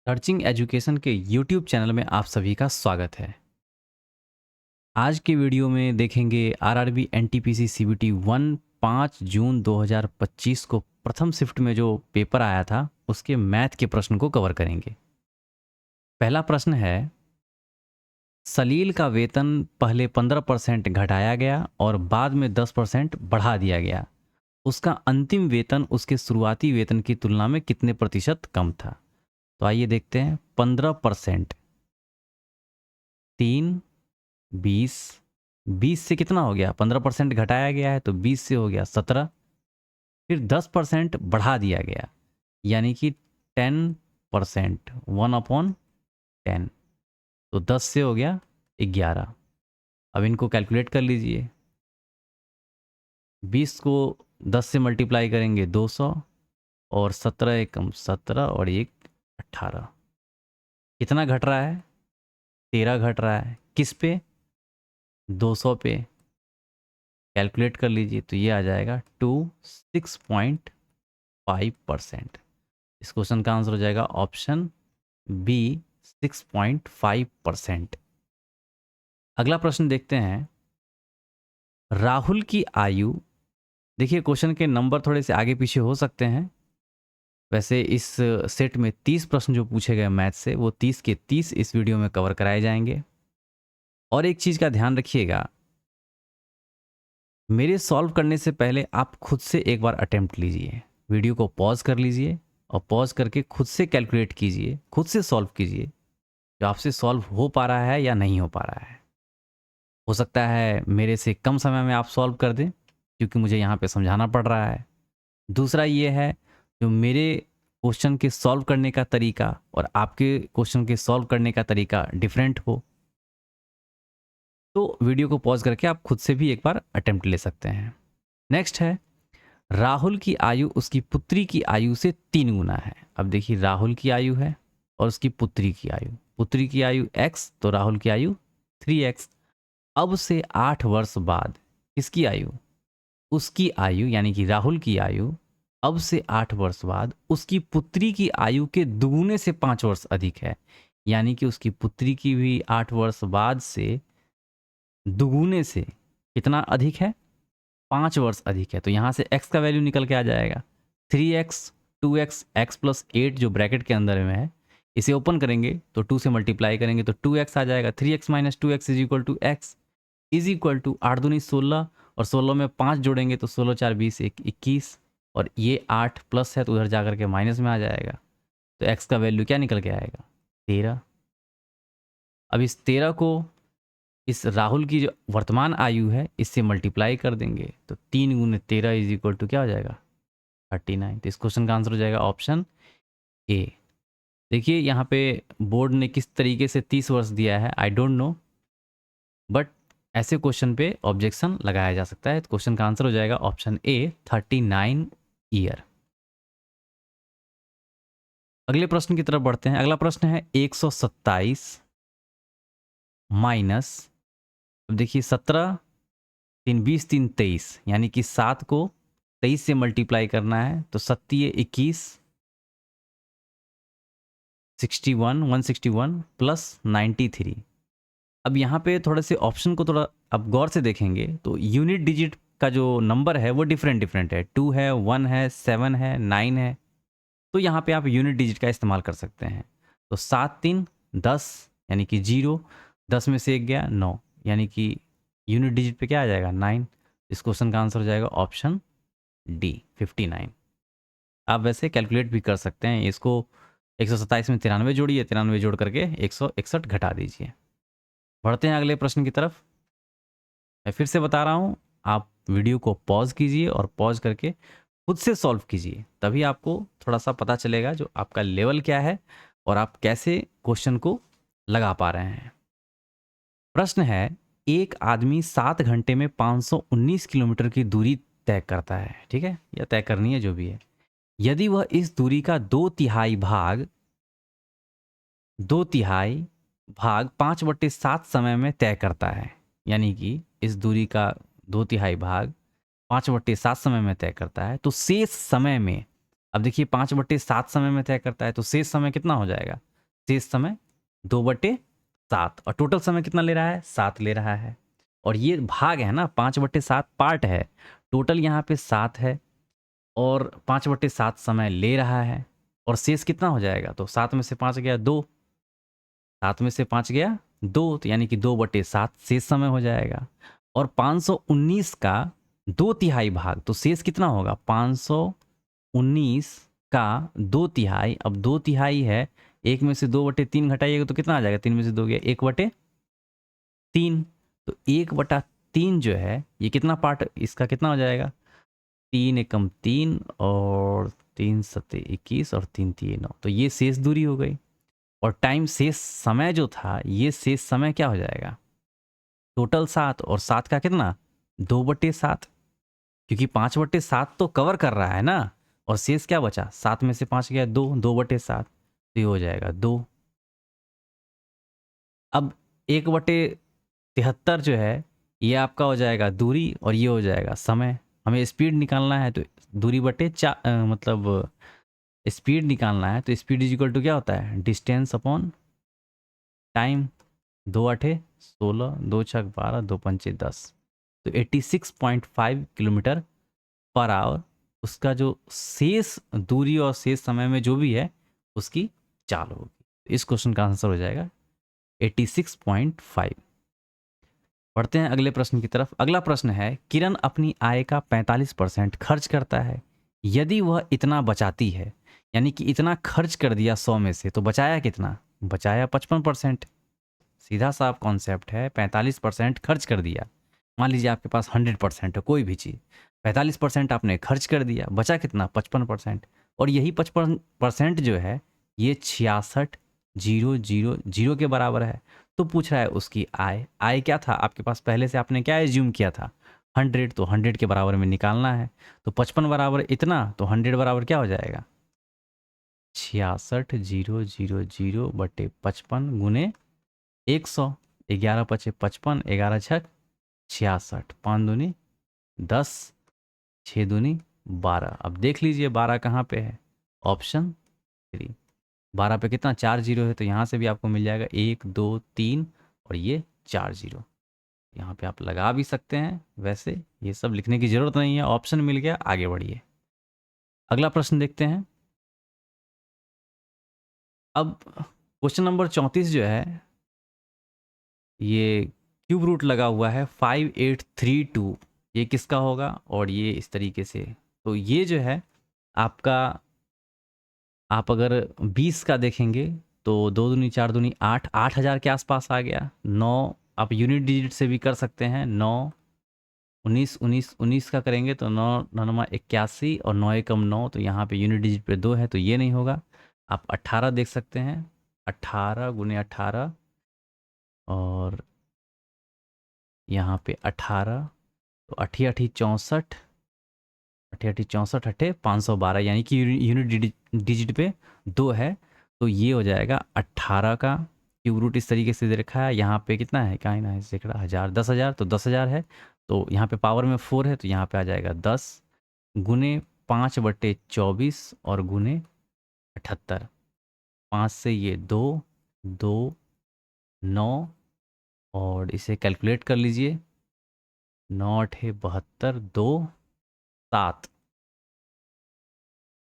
Searching education के YouTube channel में आप सभी का स्वागत है। आज के वीडियो में देखेंगे आरआरबी एनटीपीसी सीबीटी 1 5 जून 2025 को प्रथम शिफ्ट में जो पेपर आया था उसके मैथ के प्रश्न को कवर करेंगे। पहला प्रश्न है, सलील का वेतन पहले 15% घटाया गया और बाद में 10% बढ़ा दिया गया। उसका अंतिम वेतन उसके शुरुआती वेतन की तुलना में कितने प्रतिशत कम था? तो आइए देखते हैं। 15%, 3, 20, 20 से कितना हो गया? 15% घटाया गया है तो 20 से हो गया 17। फिर 10% बढ़ा दिया गया यानी कि 10%, 1/10, तो 10 से हो गया 11। अब इनको कैलकुलेट कर लीजिए। 20 को 10 से मल्टीप्लाई करेंगे 200, और 17 एकम 17 और एक 18। कितना घट रहा है? 13 घट रहा है। किस पे? 200 पे। कैलकुलेट कर लीजिए तो ये आ जाएगा 6.5%। इस क्वेश्चन का आंसर हो जाएगा ऑप्शन बी, 6.5%। अगला प्रश्न देखते हैं। राहुल की आयु, देखिए क्वेश्चन के नंबर थोड़े से आगे पीछे हो सकते हैं। वैसे इस सेट में 30 प्रश्न जो पूछे गए मैथ से, वो 30 के 30 इस वीडियो में कवर कराए जाएंगे। और एक चीज़ का ध्यान रखिएगा, मेरे सॉल्व करने से पहले आप खुद से एक बार अटेम्प्ट लीजिए। वीडियो को पॉज कर लीजिए और पॉज करके खुद से कैलकुलेट कीजिए, खुद से सॉल्व कीजिए जो आपसे सॉल्व हो पा रहा है या नहीं हो पा रहा है। हो सकता है मेरे से कम समय में आप सॉल्व कर दें क्योंकि मुझे यहाँ पे समझाना पड़ रहा है। दूसरा ये है, जो मेरे क्वेश्चन के सॉल्व करने का तरीका और आपके क्वेश्चन के सॉल्व करने का तरीका डिफरेंट हो, तो वीडियो को पॉज करके आप खुद से भी एक बार अटेम्प्ट ले सकते हैं। नेक्स्ट है, राहुल की आयु उसकी पुत्री की आयु से 3 गुना है। अब देखिए, राहुल की आयु है और उसकी पुत्री की आयु। पुत्री की आयु x, तो राहुल की आयु 3x। अब से 8 वर्ष बाद किसकी आयु? उसकी आयु, यानी कि राहुल की आयु अब से 8 वर्ष बाद उसकी पुत्री की आयु के दुगुने से 5 वर्ष अधिक है। यानी कि उसकी पुत्री की भी 8 वर्ष बाद से दुगुने से कितना अधिक है? 5 वर्ष अधिक है। तो यहाँ से x का वैल्यू निकल के आ जाएगा 3x, 2x, x प्लस 8 जो ब्रैकेट के अंदर में है, इसे ओपन करेंगे तो 2 से मल्टीप्लाई करेंगे तो 2x आ जाएगा। 3x minus 2x is equal to x is equal to 8 दूनी 16, और 16 में 5 जोड़ेंगे तो 16 4 20 21, और ये 8 प्लस है तो उधर जा करके माइनस में आ जाएगा। तो x का वैल्यू क्या निकल के आएगा? 13। अब इस 13 को इस राहुल की जो वर्तमान आयु है इससे मल्टीप्लाई कर देंगे तो 3 गुने 13 इज इक्वल टू क्या हो जाएगा? 39। तो इस क्वेश्चन का आंसर हो जाएगा ऑप्शन ए। देखिए यहाँ पे बोर्ड ने किस तरीके से 30 वर्ष दिया है आई डोंट नो, बट ऐसे क्वेश्चन पे ऑब्जेक्शन लगाया जा सकता है। तो क्वेश्चन का आंसर हो जाएगा ऑप्शन ए, 39 ईयर। अगले प्रश्न की तरफ बढ़ते हैं। अगला प्रश्न है 127 माइनस, अब देखिए 17, 3 20, 3 23, यानी कि 7 को 23 से मल्टीप्लाई करना है तो 7 21, 61, 161 प्लस 93। अब यहाँ पे थोड़े से ऑप्शन को थोड़ा अब गौर से देखेंगे तो यूनिट डिजिट का जो नंबर है वो डिफरेंट डिफरेंट है। 2 है, 1 है, 7 है, 9 है। तो यहाँ पे आप यूनिट डिजिट का इस्तेमाल कर सकते हैं। तो 7 3 10, यानी कि 0, 10 में से 1 गया 9, यानी कि यूनिट डिजिट पे क्या आ जाएगा? 9। इस क्वेश्चन का आंसर हो जाएगा ऑप्शन डी, 59। आप वैसे कैलकुलेट भी कर सकते हैं इसको। 127 में 93 जोड़िए, 93 जोड़ करके 161 घटा दीजिए। बढ़ते हैं अगले प्रश्न की तरफ। मैं फिर से बता रहा हूँ, आप वीडियो को पॉज कीजिए और पॉज करके खुद से सॉल्व कीजिए, तभी आपको थोड़ा सा पता चलेगा जो आपका लेवल क्या है और आप कैसे क्वेश्चन को लगा पा रहे हैं। प्रश्न है, एक आदमी 7 घंटे में 519 किलोमीटर की दूरी तय करता है, ठीक है, या तय करनी है जो भी है। यदि वह इस दूरी का दो तिहाई भाग 5/7 समय में तय करता है, यानी कि इस दूरी का 2/3 भाग 5/7 समय में तय करता है, तो शेष समय में, अब देखिए 5/7 समय में तय करता है तो शेष समय कितना हो जाएगा? शेष समय 2/7 और टोटल समय कितना ले रहा है, 7 ले रहा है। और ये भाग है ना, 5/7 पार्ट है, टोटल यहाँ पे 7 है और 5/7 समय ले रहा है और शेष कितना हो जाएगा, तो 7 में से 5 गया 2, 7 में से 5 गया 2, तो यानी कि 2/7 शेष समय हो जाएगा। और 519 का 2/3 भाग, तो शेष कितना होगा, 519 का 2/3, अब 2/3 है, 1 में से 2/3 घटाइएगा तो कितना आ जाएगा, 3 में से 2 गया 1/3, तो 1/3 जो है ये कितना पार्ट, इसका कितना हो जाएगा, 3 एकम 3 और 3 सत्ते 21 और 3 3 9, तो ये शेष दूरी हो गई। और टाइम शेष समय जो था, ये शेष समय क्या हो जाएगा, टोटल 7 और 7 का कितना 2/7, क्योंकि 5/7 तो कवर कर रहा है ना, और शेष क्या बचा, 7 में से 5 गया 2, 2/7, तो ये हो जाएगा 2। अब 1/73 जो है ये आपका हो जाएगा दूरी और ये हो जाएगा समय। हमें स्पीड निकालना है तो दूरी बटे मतलब स्पीड निकालना है, तो स्पीड इज इक्वल टू क्या होता है, डिस्टेंस अपॉन टाइम। 2 8 16, 2 6 12, 2 5 10, तो 86.5 किलोमीटर पर आवर उसका जो शेष दूरी और शेष समय में जो भी है उसकी चाल होगी। इस क्वेश्चन का आंसर हो जाएगा 86.5। बढ़ते हैं अगले प्रश्न की तरफ। अगला प्रश्न है, किरण अपनी आय का 45% खर्च करता है, यदि वह इतना बचाती है, यानी कि इतना खर्च कर दिया 100 में से, तो बचाया कितना, बचाया 55%। सीधा साफ कॉन्सेप्ट है, 45% खर्च कर दिया। मान लीजिए आपके पास 100% है कोई भी चीज़, 45% आपने खर्च कर दिया, बचा कितना 55%, और यही 55% जो है ये 66,000 के बराबर है। तो पूछ रहा है उसकी आय, आय क्या था आपके पास, पहले से आपने क्या एज्यूम किया था 100, तो 100 के बराबर में निकालना है, तो 55 बराबर इतना, तो 100 बराबर क्या हो जाएगा 66,000 बटे 55 गुने 100, 11 पचे 55, 11 छक 66, 5 दूनी 10, 6 दूनी 12। अब देख लीजिए 12 कहाँ पे है, ऑप्शन 3। 12 पे कितना 4 जीरो है, तो यहाँ से भी आपको मिल जाएगा 1 2 3 और ये 4 जीरो। यहाँ पे आप लगा भी सकते हैं, वैसे ये सब लिखने की ज़रूरत नहीं है, ऑप्शन मिल गया, आगे बढ़िए। अगला प्रश्न देखते हैं। अब क्वेश्चन नंबर 34 जो है ये क्यूब रूट लगा हुआ है 5832, ये किसका होगा, और ये इस तरीके से, तो ये जो है आपका, आप अगर 20 का देखेंगे तो 2 दूनी 4 दूनी 8, 8,000 के आसपास आ गया। 9 आप यूनिट डिजिट से भी कर सकते हैं, 9 19 19 19 का करेंगे तो 9 9 81 और 9 एकम 9, तो यहाँ पे यूनिट डिजिट पे 2 है तो ये नहीं होगा। आप 18 देख सकते हैं, 18 गुने 18 और यहाँ पे 18, तो 8 8 64, 8 8 64 8 512, यानी कि यूनिट डिजिट पे 2 है, तो ये हो जाएगा 18 का क्यूब रूट। इस तरीके से दे रखा है, यहाँ पे कितना है, कहाँ ना है सैकड़ा, 1000, 10,000, तो 10,000 है, तो यहाँ पे पावर में 4 है, तो यहाँ पे आ जाएगा 10 गुने 5/24 और गुने 78, 5 से ये 2 2 9 और इसे कैलकुलेट कर लीजिए, 9 8 72 2 7,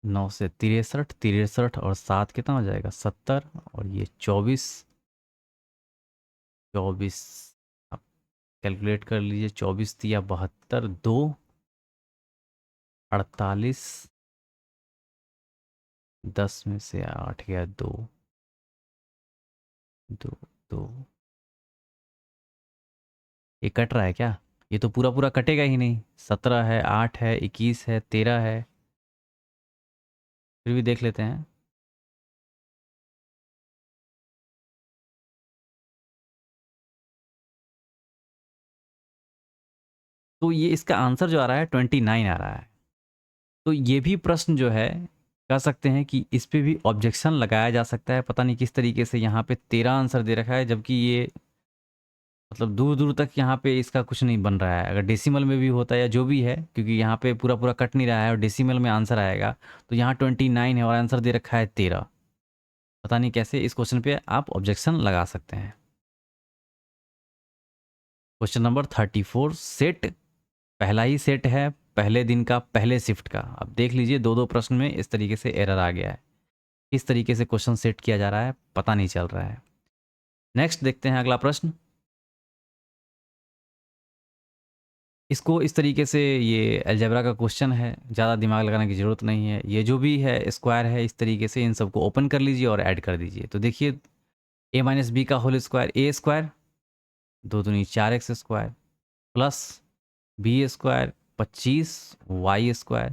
9 से 63 63 और 7 कितना हो जाएगा 70, और ये 24 24, आप कैलकुलेट कर लीजिए, 24 दिया 72 2 48, 10 में से 8 गया 2 2 2, ये कट रहा है क्या, ये तो पूरा पूरा कटेगा ही नहीं, 17 है 8 है 21 है 13 है, फिर भी देख लेते हैं। तो ये इसका आंसर जो आ रहा है 29 आ रहा है। तो ये भी प्रश्न जो है कह सकते हैं कि इस पे भी ऑब्जेक्शन लगाया जा सकता है, पता नहीं किस तरीके से यहाँ पे 13 आंसर दे रखा है, जबकि ये मतलब दूर दूर तक यहाँ पे इसका कुछ नहीं बन रहा है। अगर डेसिमल में भी होता है या जो भी है, क्योंकि यहाँ पे पूरा पूरा कट नहीं रहा है और डेसिमल में आंसर आएगा, तो यहाँ 29 है और आंसर दे रखा है 13। पता नहीं कैसे इस क्वेश्चन पे आप ऑब्जेक्शन लगा सकते हैं। क्वेश्चन नंबर 34, सेट पहला ही सेट है पहले दिन का पहले शिफ्ट का। अब देख लीजिए दो दो प्रश्न में इस तरीके से एरर आ गया है। किस तरीके से क्वेश्चन सेट किया जा रहा है पता नहीं चल रहा है। नेक्स्ट देखते हैं अगला प्रश्न। इसको इस तरीके से, ये अलजेब्रा का क्वेश्चन है, ज़्यादा दिमाग लगाने की ज़रूरत नहीं है। ये जो भी है स्क्वायर है, इस तरीके से इन सबको ओपन कर लीजिए और ऐड कर दीजिए। तो देखिए ए माइनस बी का whole square, A square 2×4 x² plus B square 25 y²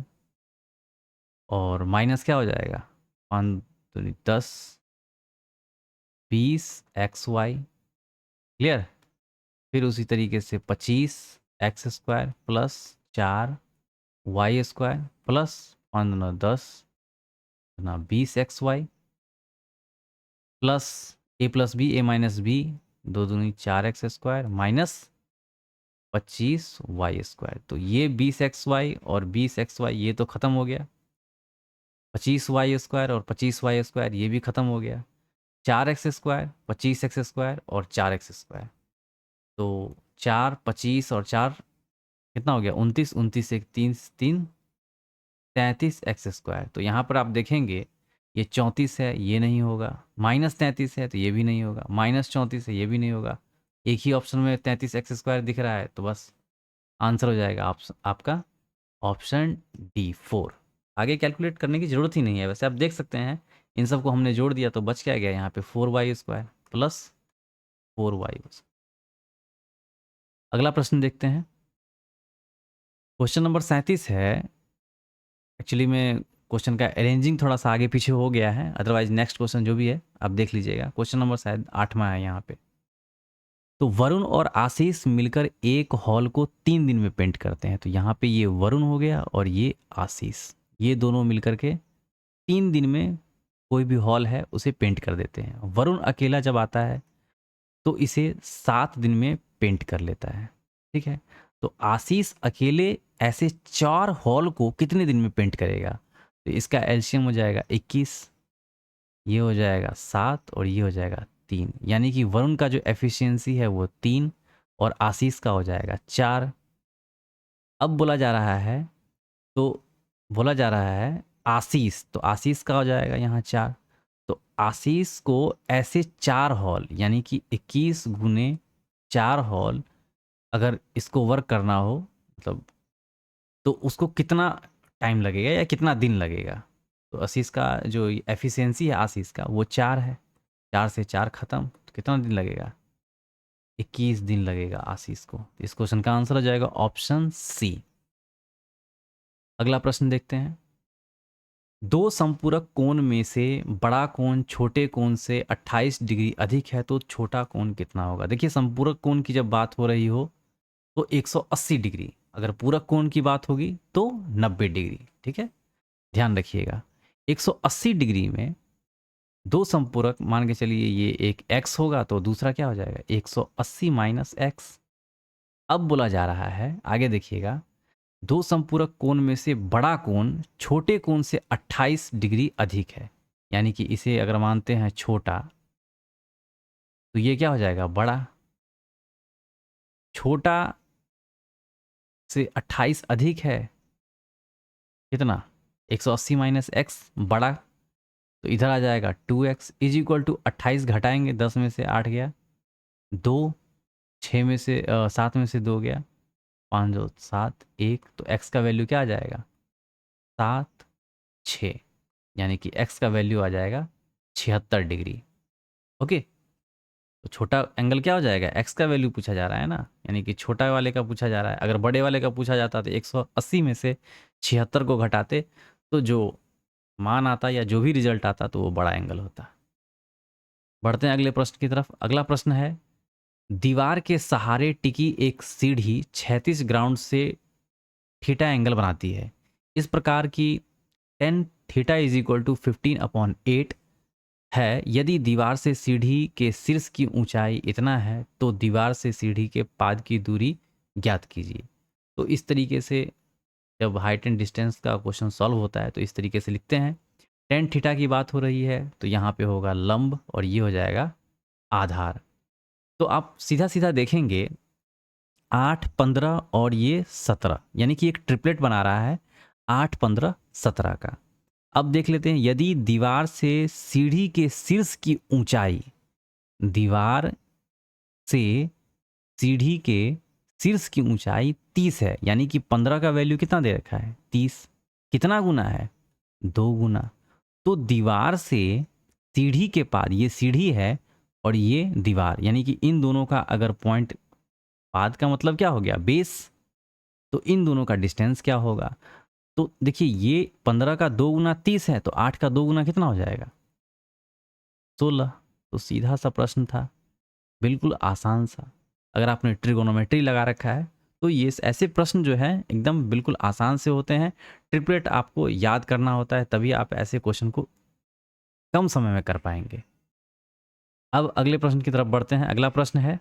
और माइनस क्या हो जाएगा 5×10 20 xy। क्लियर। फिर उसी तरीके से 25 x² plus 4 y² plus 5×10 20 xy plus A plus B, A minus B 2×4 x² minus 25 y²। तो ये 20 xy और 20 xy ये तो ख़त्म हो गया। 25 y² और 25 y² ये भी ख़त्म हो गया। 4 x², 25 x² और 4 x²। तो 4 25 और 4 कितना हो गया 29, 29 एक 3 3 33 x²। तो यहाँ पर आप देखेंगे ये 34 है, ये नहीं होगा। -33 है तो ये भी नहीं होगा। -34 है, ये भी नहीं होगा। एक ही ऑप्शन में 33 x² दिख रहा है, तो बस आंसर हो जाएगा आपका ऑप्शन डी 4। आगे कैलकुलेट करने की ज़रूरत ही नहीं है। वैसे आप देख सकते हैं इन सबको हमने जोड़ दिया तो बच क्या गया यहाँ पे 4y² प्लस 4y। अगला प्रश्न देखते हैं। क्वेश्चन नंबर 37 है। एक्चुअली में क्वेश्चन का अरेंजिंग थोड़ा सा आगे पीछे हो गया है, अदरवाइज नेक्स्ट क्वेश्चन जो भी है आप देख लीजिएगा। क्वेश्चन नंबर शायद 8वां है यहाँ पे। तो वरुण और आशीष मिलकर एक हॉल को 3 दिन में पेंट करते हैं। तो यहाँ पे ये वरुण हो गया और ये आशीष, ये दोनों मिलकर के 3 दिन में कोई भी हॉल है उसे पेंट कर देते हैं। वरुण अकेला जब आता है तो इसे 7 दिन में पेंट कर लेता है। ठीक है। तो आशीष अकेले ऐसे 4 हॉल को कितने दिन में पेंट करेगा? तो इसका एलसीएम हो जाएगा 21, ये हो जाएगा 7 और ये हो जाएगा 3। यानी कि वरुण का जो एफिशिएंसी है वो 3 और आशीष का हो जाएगा 4। अब बोला जा रहा है, तो बोला जा रहा है आशीष, तो आशीष का हो जाएगा यहाँ 4। तो आशीष को ऐसे 4 हॉल यानी कि 21 × 4 हॉल अगर इसको वर्क करना हो, मतलब तो उसको कितना टाइम लगेगा या कितना दिन लगेगा? तो आशीष का जो एफिशिएंसी है आशीष का वो 4 है। 4 से 4 ख़त्म, तो कितना दिन लगेगा? 21 दिन लगेगा आशीष को। इस क्वेश्चन का आंसर हो जाएगा ऑप्शन सी। अगला प्रश्न देखते हैं। दो संपूरक कोण में से बड़ा कोण छोटे कोण से 28 डिग्री अधिक है तो छोटा कोण कितना होगा? देखिए संपूरक कोण की जब बात हो रही हो तो 180 डिग्री, अगर पूरक कोण की बात होगी तो 90 डिग्री। ठीक है, ध्यान रखिएगा। 180 डिग्री में दो संपूरक, मान के चलिए ये एक x होगा तो दूसरा क्या हो जाएगा 180 माइनस x। अब बोला जा रहा है, आगे देखिएगा, दो संपूरक कोण में से बड़ा कोण छोटे कोण से 28 डिग्री अधिक है। यानी कि इसे अगर मानते हैं छोटा तो ये क्या हो जाएगा बड़ा। छोटा से 28 अधिक है कितना 180 माइनस एक्स बड़ा, तो इधर आ जाएगा 2x इज इक्वल टू 28 घटाएंगे 10 में से 8 गया 2, 6 में से 7 में से 2 गया 5 2 7 1, तो x का वैल्यू क्या आ जाएगा 7 6, यानी कि x का वैल्यू आ जाएगा 76 डिग्री। ओके, तो छोटा एंगल क्या हो जाएगा x का वैल्यू पूछा जा रहा है ना, यानी कि छोटा वाले का पूछा जा रहा है। अगर बड़े वाले का पूछा जाता तो 180 में से 76 को घटाते तो जो मान आता या जो भी रिजल्ट आता तो वो बड़ा एंगल होता। बढ़ते हैं अगले प्रश्न की तरफ। अगला प्रश्न है, दीवार के सहारे टिकी एक सीढ़ी 36 ग्राउंड से थीटा एंगल बनाती है। इस प्रकार की tan theta is equal to 15/8 है। यदि दीवार से सीढ़ी के शीर्ष की ऊंचाई इतना है तो दीवार से सीढ़ी के पाद की दूरी ज्ञात कीजिए। तो इस तरीके से जब हाइट एंड डिस्टेंस का क्वेश्चन सॉल्व होता है तो इस तरीके से लिखते हैं, टेन थीटा की बात हो रही है तो यहाँ पे होगा लंब और ये हो जाएगा आधार। तो आप सीधा सीधा देखेंगे 8, 15 और ये 17, यानी कि एक ट्रिपलेट बना रहा है 8, 15, 17 का। अब देख लेते हैं, यदि दीवार से सीढ़ी के शीर्ष की ऊंचाई, दीवार से सीढ़ी के शीर्ष की ऊंचाई 30 है, यानी कि 15 का वैल्यू कितना दे रखा है 30, कितना गुना है 2 गुना। तो दीवार से सीढ़ी के पार, ये सीढ़ी है और ये दीवार, यानी कि इन दोनों का अगर पॉइंट, पाद का मतलब क्या हो गया बेस, तो इन दोनों का डिस्टेंस क्या होगा। तो देखिए ये 15 का 2 गुना 30 है, तो 8 का 2 गुना कितना हो जाएगा 16। तो सीधा सा प्रश्न था, बिल्कुल आसान सा। अगर आपने ट्रिगोनोमेट्री लगा रखा है तो ये ऐसे प्रश्न जो है एकदम बिल्कुल आसान से होते हैं। ट्रिपलेट आपको याद करना होता है, तभी आप ऐसे क्वेश्चन को कम समय में कर पाएंगे। अब अगले प्रश्न की तरफ बढ़ते हैं। अगला प्रश्न है,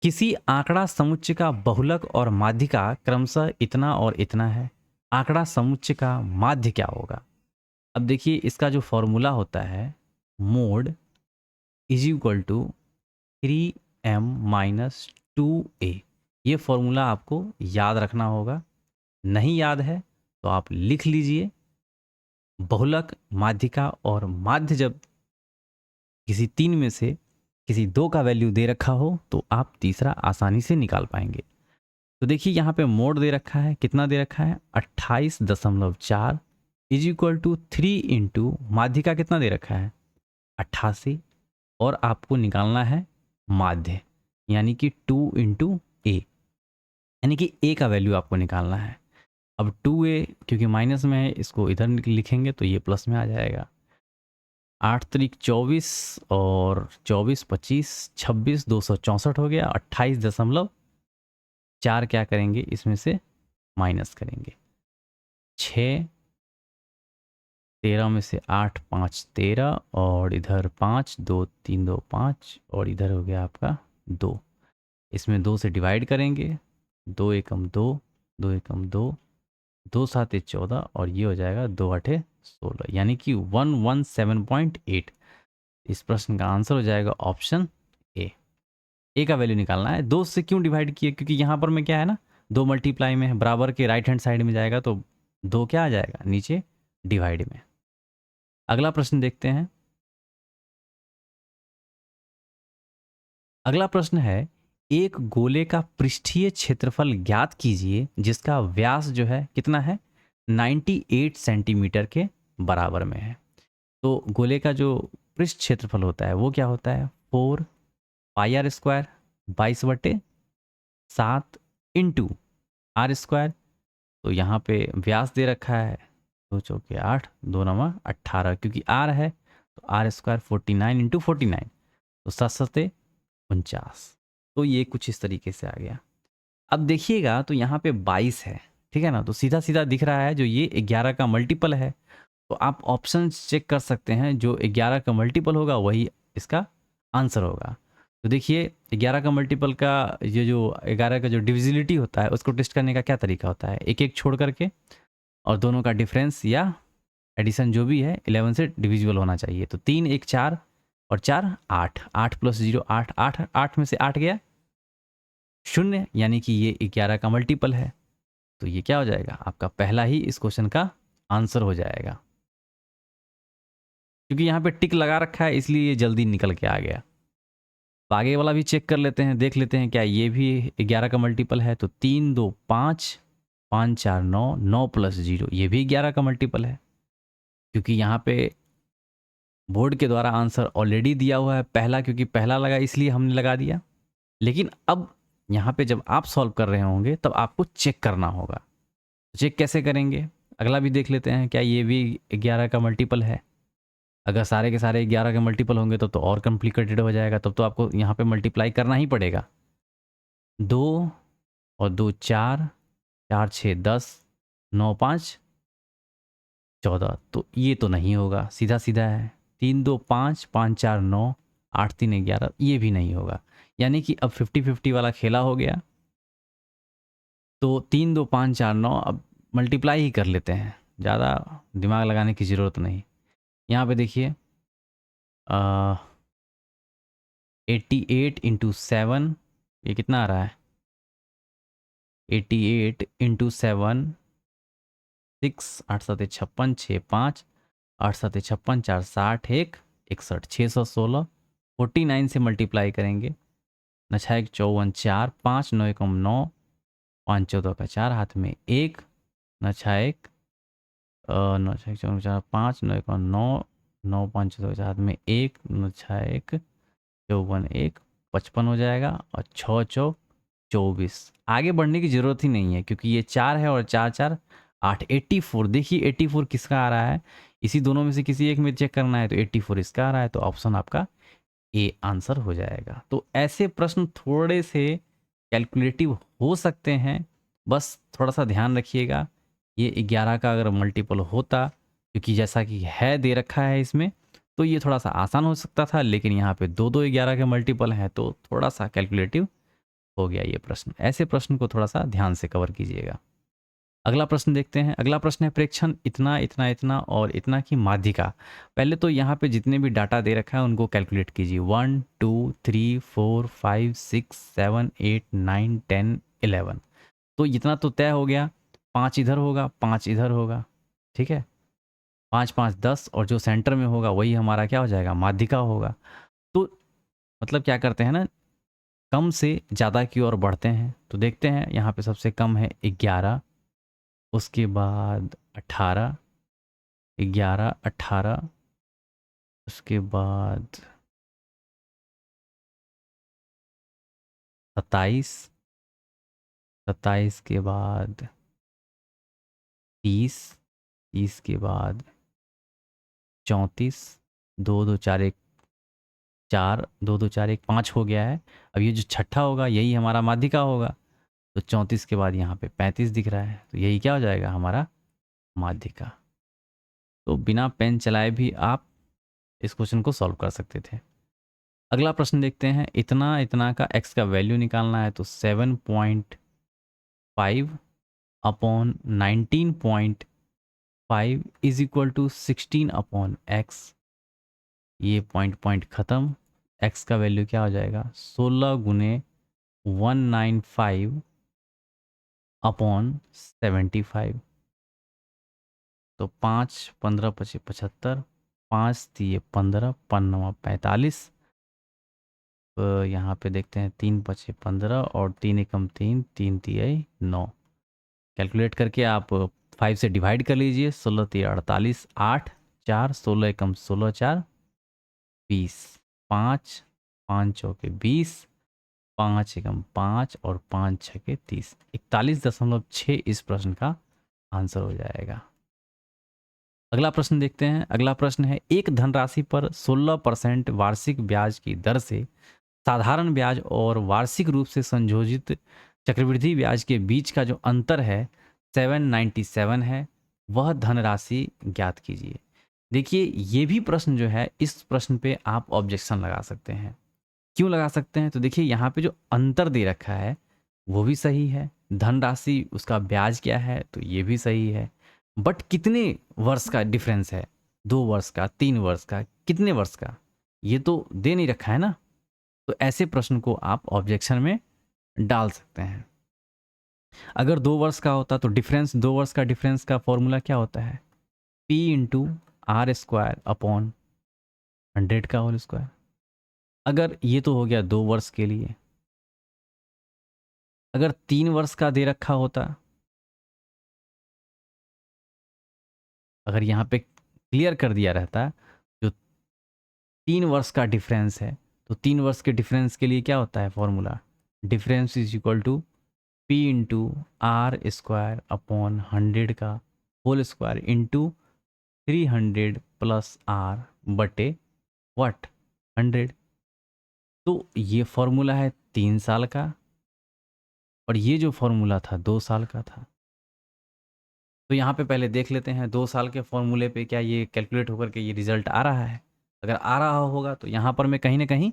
किसी आंकड़ा समुच्चय का बहुलक और माध्य का क्रमशः इतना और इतना है, आंकड़ा समुच्चय का माध्य क्या होगा। अब देखिए इसका जो फॉर्मूला होता है, mode is equal to 3m-2a, ये फॉर्मूला आपको याद रखना होगा। नहीं याद है तो आप लिख लीजिए। बहुलक, माध्यिका और माध्य जब किसी तीन में से किसी दो का वैल्यू दे रखा हो तो आप तीसरा आसानी से निकाल पाएंगे। तो देखिए यहाँ पे मोड दे रखा है, कितना दे रखा है 28.4 इज इक्वल टू 3 इंटू माध्यिका कितना दे रखा है 88, और आपको निकालना है माध्य, यानी कि 2 इंटू ए, यानी कि ए का वैल्यू आपको निकालना है। अब 2a क्योंकि माइनस में है, इसको इधर लिखेंगे तो ये प्लस में आ जाएगा। 8 तरीक 24 और 24 25 26 264 हो गया। 28.4 क्या करेंगे इसमें से माइनस करेंगे, 6, 13 में से 8 5 13 और इधर 5 2 3 2 5 और इधर हो गया आपका 2, इसमें 2 से डिवाइड करेंगे, 2 एकम 2, 2 एकम 2, 2 7 14 और ये हो जाएगा 2 8 16, यानी कि 117.8। इस प्रश्न का आंसर हो जाएगा ऑप्शन ए का वैल्यू निकालना है। 2 से क्यों डिवाइड किए, क्योंकि यहाँ पर में क्या है ना 2 मल्टीप्लाई में है, बराबर के राइट हैंड साइड में जाएगा तो 2 क्या आ जाएगा नीचे डिवाइड में। अगला प्रश्न देखते हैं। अगला प्रश्न है, एक गोले का पृष्ठीय क्षेत्रफल ज्ञात कीजिए जिसका व्यास जो है कितना है 98 सेंटीमीटर के बराबर में है। तो गोले का जो पृष्ठ क्षेत्रफल होता है वो क्या होता है 4 pi R square 22/7 into R square. तो यहाँ पे व्यास दे रखा है 2 चौके 8, 2 नवा 18, क्योंकि आर है तो आर स्क्वायर 49 इंटू 49, तो 7 7 49। तो ये कुछ इस तरीके से आ गया। अब देखिएगा तो यहाँ पे 22 है, ठीक है ना, तो सीधा सीधा दिख रहा है जो ये 11 का मल्टीपल है। तो आप ऑप्शन चेक कर सकते हैं, जो 11 का मल्टीपल होगा वही इसका आंसर होगा। तो देखिए 11 का मल्टीपल का ये जो 11 का जो डिविजिबिलिटी होता है उसको टेस्ट करने का क्या तरीका होता है, एक एक छोड़ करके और दोनों का डिफरेंस या एडिशन जो भी है 11 से डिविजिबल होना चाहिए। तो 3 1 4 और 4 8, 8 प्लस 0 8, 8 8 में से 8 गया 0, यानी कि ये 11 का मल्टीपल है। तो ये क्या हो जाएगा आपका पहला ही इस क्वेश्चन का आंसर हो जाएगा। क्योंकि यहाँ पे टिक लगा रखा है इसलिए ये जल्दी निकल के आ गया। तो आगे वाला भी चेक कर लेते हैं, देख लेते हैं क्या ये भी 11 का मल्टीपल है। तो 3 2 5 5 4 9, 9 प्लस 0 ये भी 11 का मल्टीपल है। क्योंकि यहाँ पे बोर्ड के द्वारा आंसर ऑलरेडी दिया हुआ है पहला, क्योंकि पहला लगा इसलिए हमने लगा दिया। लेकिन अब यहाँ पे जब आप सॉल्व कर रहे होंगे तब आपको चेक करना होगा। तो चेक कैसे करेंगे, अगला भी देख लेते हैं, क्या ये भी 11 का मल्टीपल है। अगर सारे के सारे 11 के मल्टीपल होंगे तो और कॉम्प्लिकेटेड हो जाएगा, तब तो आपको यहाँ पे मल्टीप्लाई करना ही पड़ेगा। 2 और 2 4, 4 6 10, 9 5 14, तो ये तो नहीं होगा, सीधा सीधा है। 3 2 5, 5 4 9, 8 3 11, ये भी नहीं होगा। यानी कि अब 50-50 वाला खेला हो गया। तो 3 2 5 4 9 अब मल्टीप्लाई ही कर लेते हैं। ज़्यादा दिमाग लगाने की ज़रूरत नहीं। यहाँ पे देखिए 88 इंटू 7, ये कितना आ रहा है? 88 इंटू 7, 6, 8 7 56, 6 5, 8 7 56, 4 60, 1 61, 616, 49 से मल्टीप्लाई करेंगे। न 6 1 54, 4 5 9 1 9, 5 14 का 4, हाथ में 1, न 6 1 9 6 4 4 5 9 1 9, 9 5 14 का 4, हाथ में 1, न 6 1 54 1, 55 हो जाएगा, और 6 चौक 24। आगे बढ़ने की ज़रूरत ही नहीं है क्योंकि ये 4 है और 4 4 8, 84। देखिए 84 किसका आ रहा है, इसी दोनों में से किसी एक में चेक करना है, तो 84 इसका आ रहा है, तो ऑप्शन आपका ए आंसर हो जाएगा। तो ऐसे प्रश्न थोड़े से कैलकुलेटिव हो सकते हैं, बस थोड़ा सा ध्यान रखिएगा। ये 11 का अगर मल्टीपल होता, क्योंकि जैसा कि है दे रखा है इसमें, तो ये थोड़ा सा आसान हो सकता था, लेकिन यहाँ पे दो दो 11 के मल्टीपल हैं, तो थोड़ा सा कैलकुलेटिव हो गया ये प्रश्न। ऐसे प्रश्न को थोड़ा सा ध्यान से कवर कीजिएगा। अगला प्रश्न देखते हैं। अगला प्रश्न है प्रेक्षण इतना इतना इतना और इतना की माध्यिका। पहले तो यहाँ पे जितने भी डाटा दे रखा है उनको कैलकुलेट कीजिए। 1 2 3 4 5 6 7 8 9 10 11। तो इतना तो तय हो गया, 5 इधर होगा 5 इधर होगा, ठीक है। 5 5 10, और जो सेंटर में होगा वही हमारा क्या हो जाएगा, माध्यिका होगा। तो मतलब क्या करते हैं ना, कम से ज़्यादा की ओर बढ़ते हैं। तो देखते हैं यहाँ पे सबसे कम है 11, उसके बाद 18, 11 18, उसके बाद 27, 27 के बाद 30, 30 के बाद 34, 2 2 4 1 4, 2 2 4 1 5 हो गया है। अब ये जो छठा होगा यही हमारा माध्यिका होगा। तो 34 के बाद यहाँ पे 35 दिख रहा है, तो यही क्या हो जाएगा हमारा माध्यिका। तो बिना पेन चलाए भी आप इस क्वेश्चन को सॉल्व कर सकते थे। अगला प्रश्न देखते हैं। इतना इतना का x का वैल्यू निकालना है, तो 7.5 upon 19.5 is equal to 16 upon x। ये पॉइंट पॉइंट खत्म। x का वैल्यू क्या हो जाएगा, 16 गुने 195 अपॉन 75। तो 5 15 25 75, 5 दिए 15, 5 45। तो यहाँ पे देखते हैं 3 5 15 और 3 एकम 3, 3 तिहाई 9। कैलकुलेट करके आप 5 से डिवाइड कर लीजिए। 16 3 48, 8 4, 16 एकम 16 4 20, 5 5 चौके 20, 5 एकम 5 और 5 छके 30, 41.6 इस प्रश्न का आंसर हो जाएगा। अगला प्रश्न देखते हैं। अगला प्रश्न है, एक धनराशि पर 16% वार्षिक ब्याज की दर से साधारण ब्याज और वार्षिक रूप से संयोजित चक्रवृद्धि ब्याज के बीच का जो अंतर है 797 है, वह धनराशि ज्ञात कीजिए। देखिए ये भी प्रश्न जो है, इस प्रश्न पे आप ऑब्जेक्शन लगा सकते हैं। क्यों लगा सकते हैं, तो देखिए यहाँ पे जो अंतर दे रखा है वो भी सही है, धनराशि उसका ब्याज क्या है तो ये भी सही है, बट कितने वर्ष का डिफरेंस है, 2 वर्ष का, 3 वर्ष का, कितने वर्ष का, ये तो दे नहीं रखा है ना। तो ऐसे प्रश्न को आप ऑब्जेक्शन में डाल सकते हैं। अगर 2 वर्ष का होता तो डिफरेंस, 2 वर्ष का डिफरेंस का फॉर्मूला क्या होता है, P into R square upon 100 का होल स्क्वायर। अगर ये तो हो गया 2 वर्ष के लिए, अगर 3 वर्ष का दे रखा होता, अगर यहाँ पे क्लियर कर दिया रहता जो 3 वर्ष का डिफरेंस है, तो 3 वर्ष के डिफरेंस के लिए क्या होता है formula, difference is equal to P into R square upon 100 का whole square into 300 plus R बटे व्हाट 100। तो ये फॉर्मूला है 3 साल का, और ये जो फॉर्मूला था 2 साल का था। तो यहाँ पे पहले देख लेते हैं 2 साल के फॉर्मूले पे क्या ये कैलकुलेट होकर के ये रिजल्ट आ रहा है। अगर आ रहा होगा तो यहाँ पर मैं कहीं ना कहीं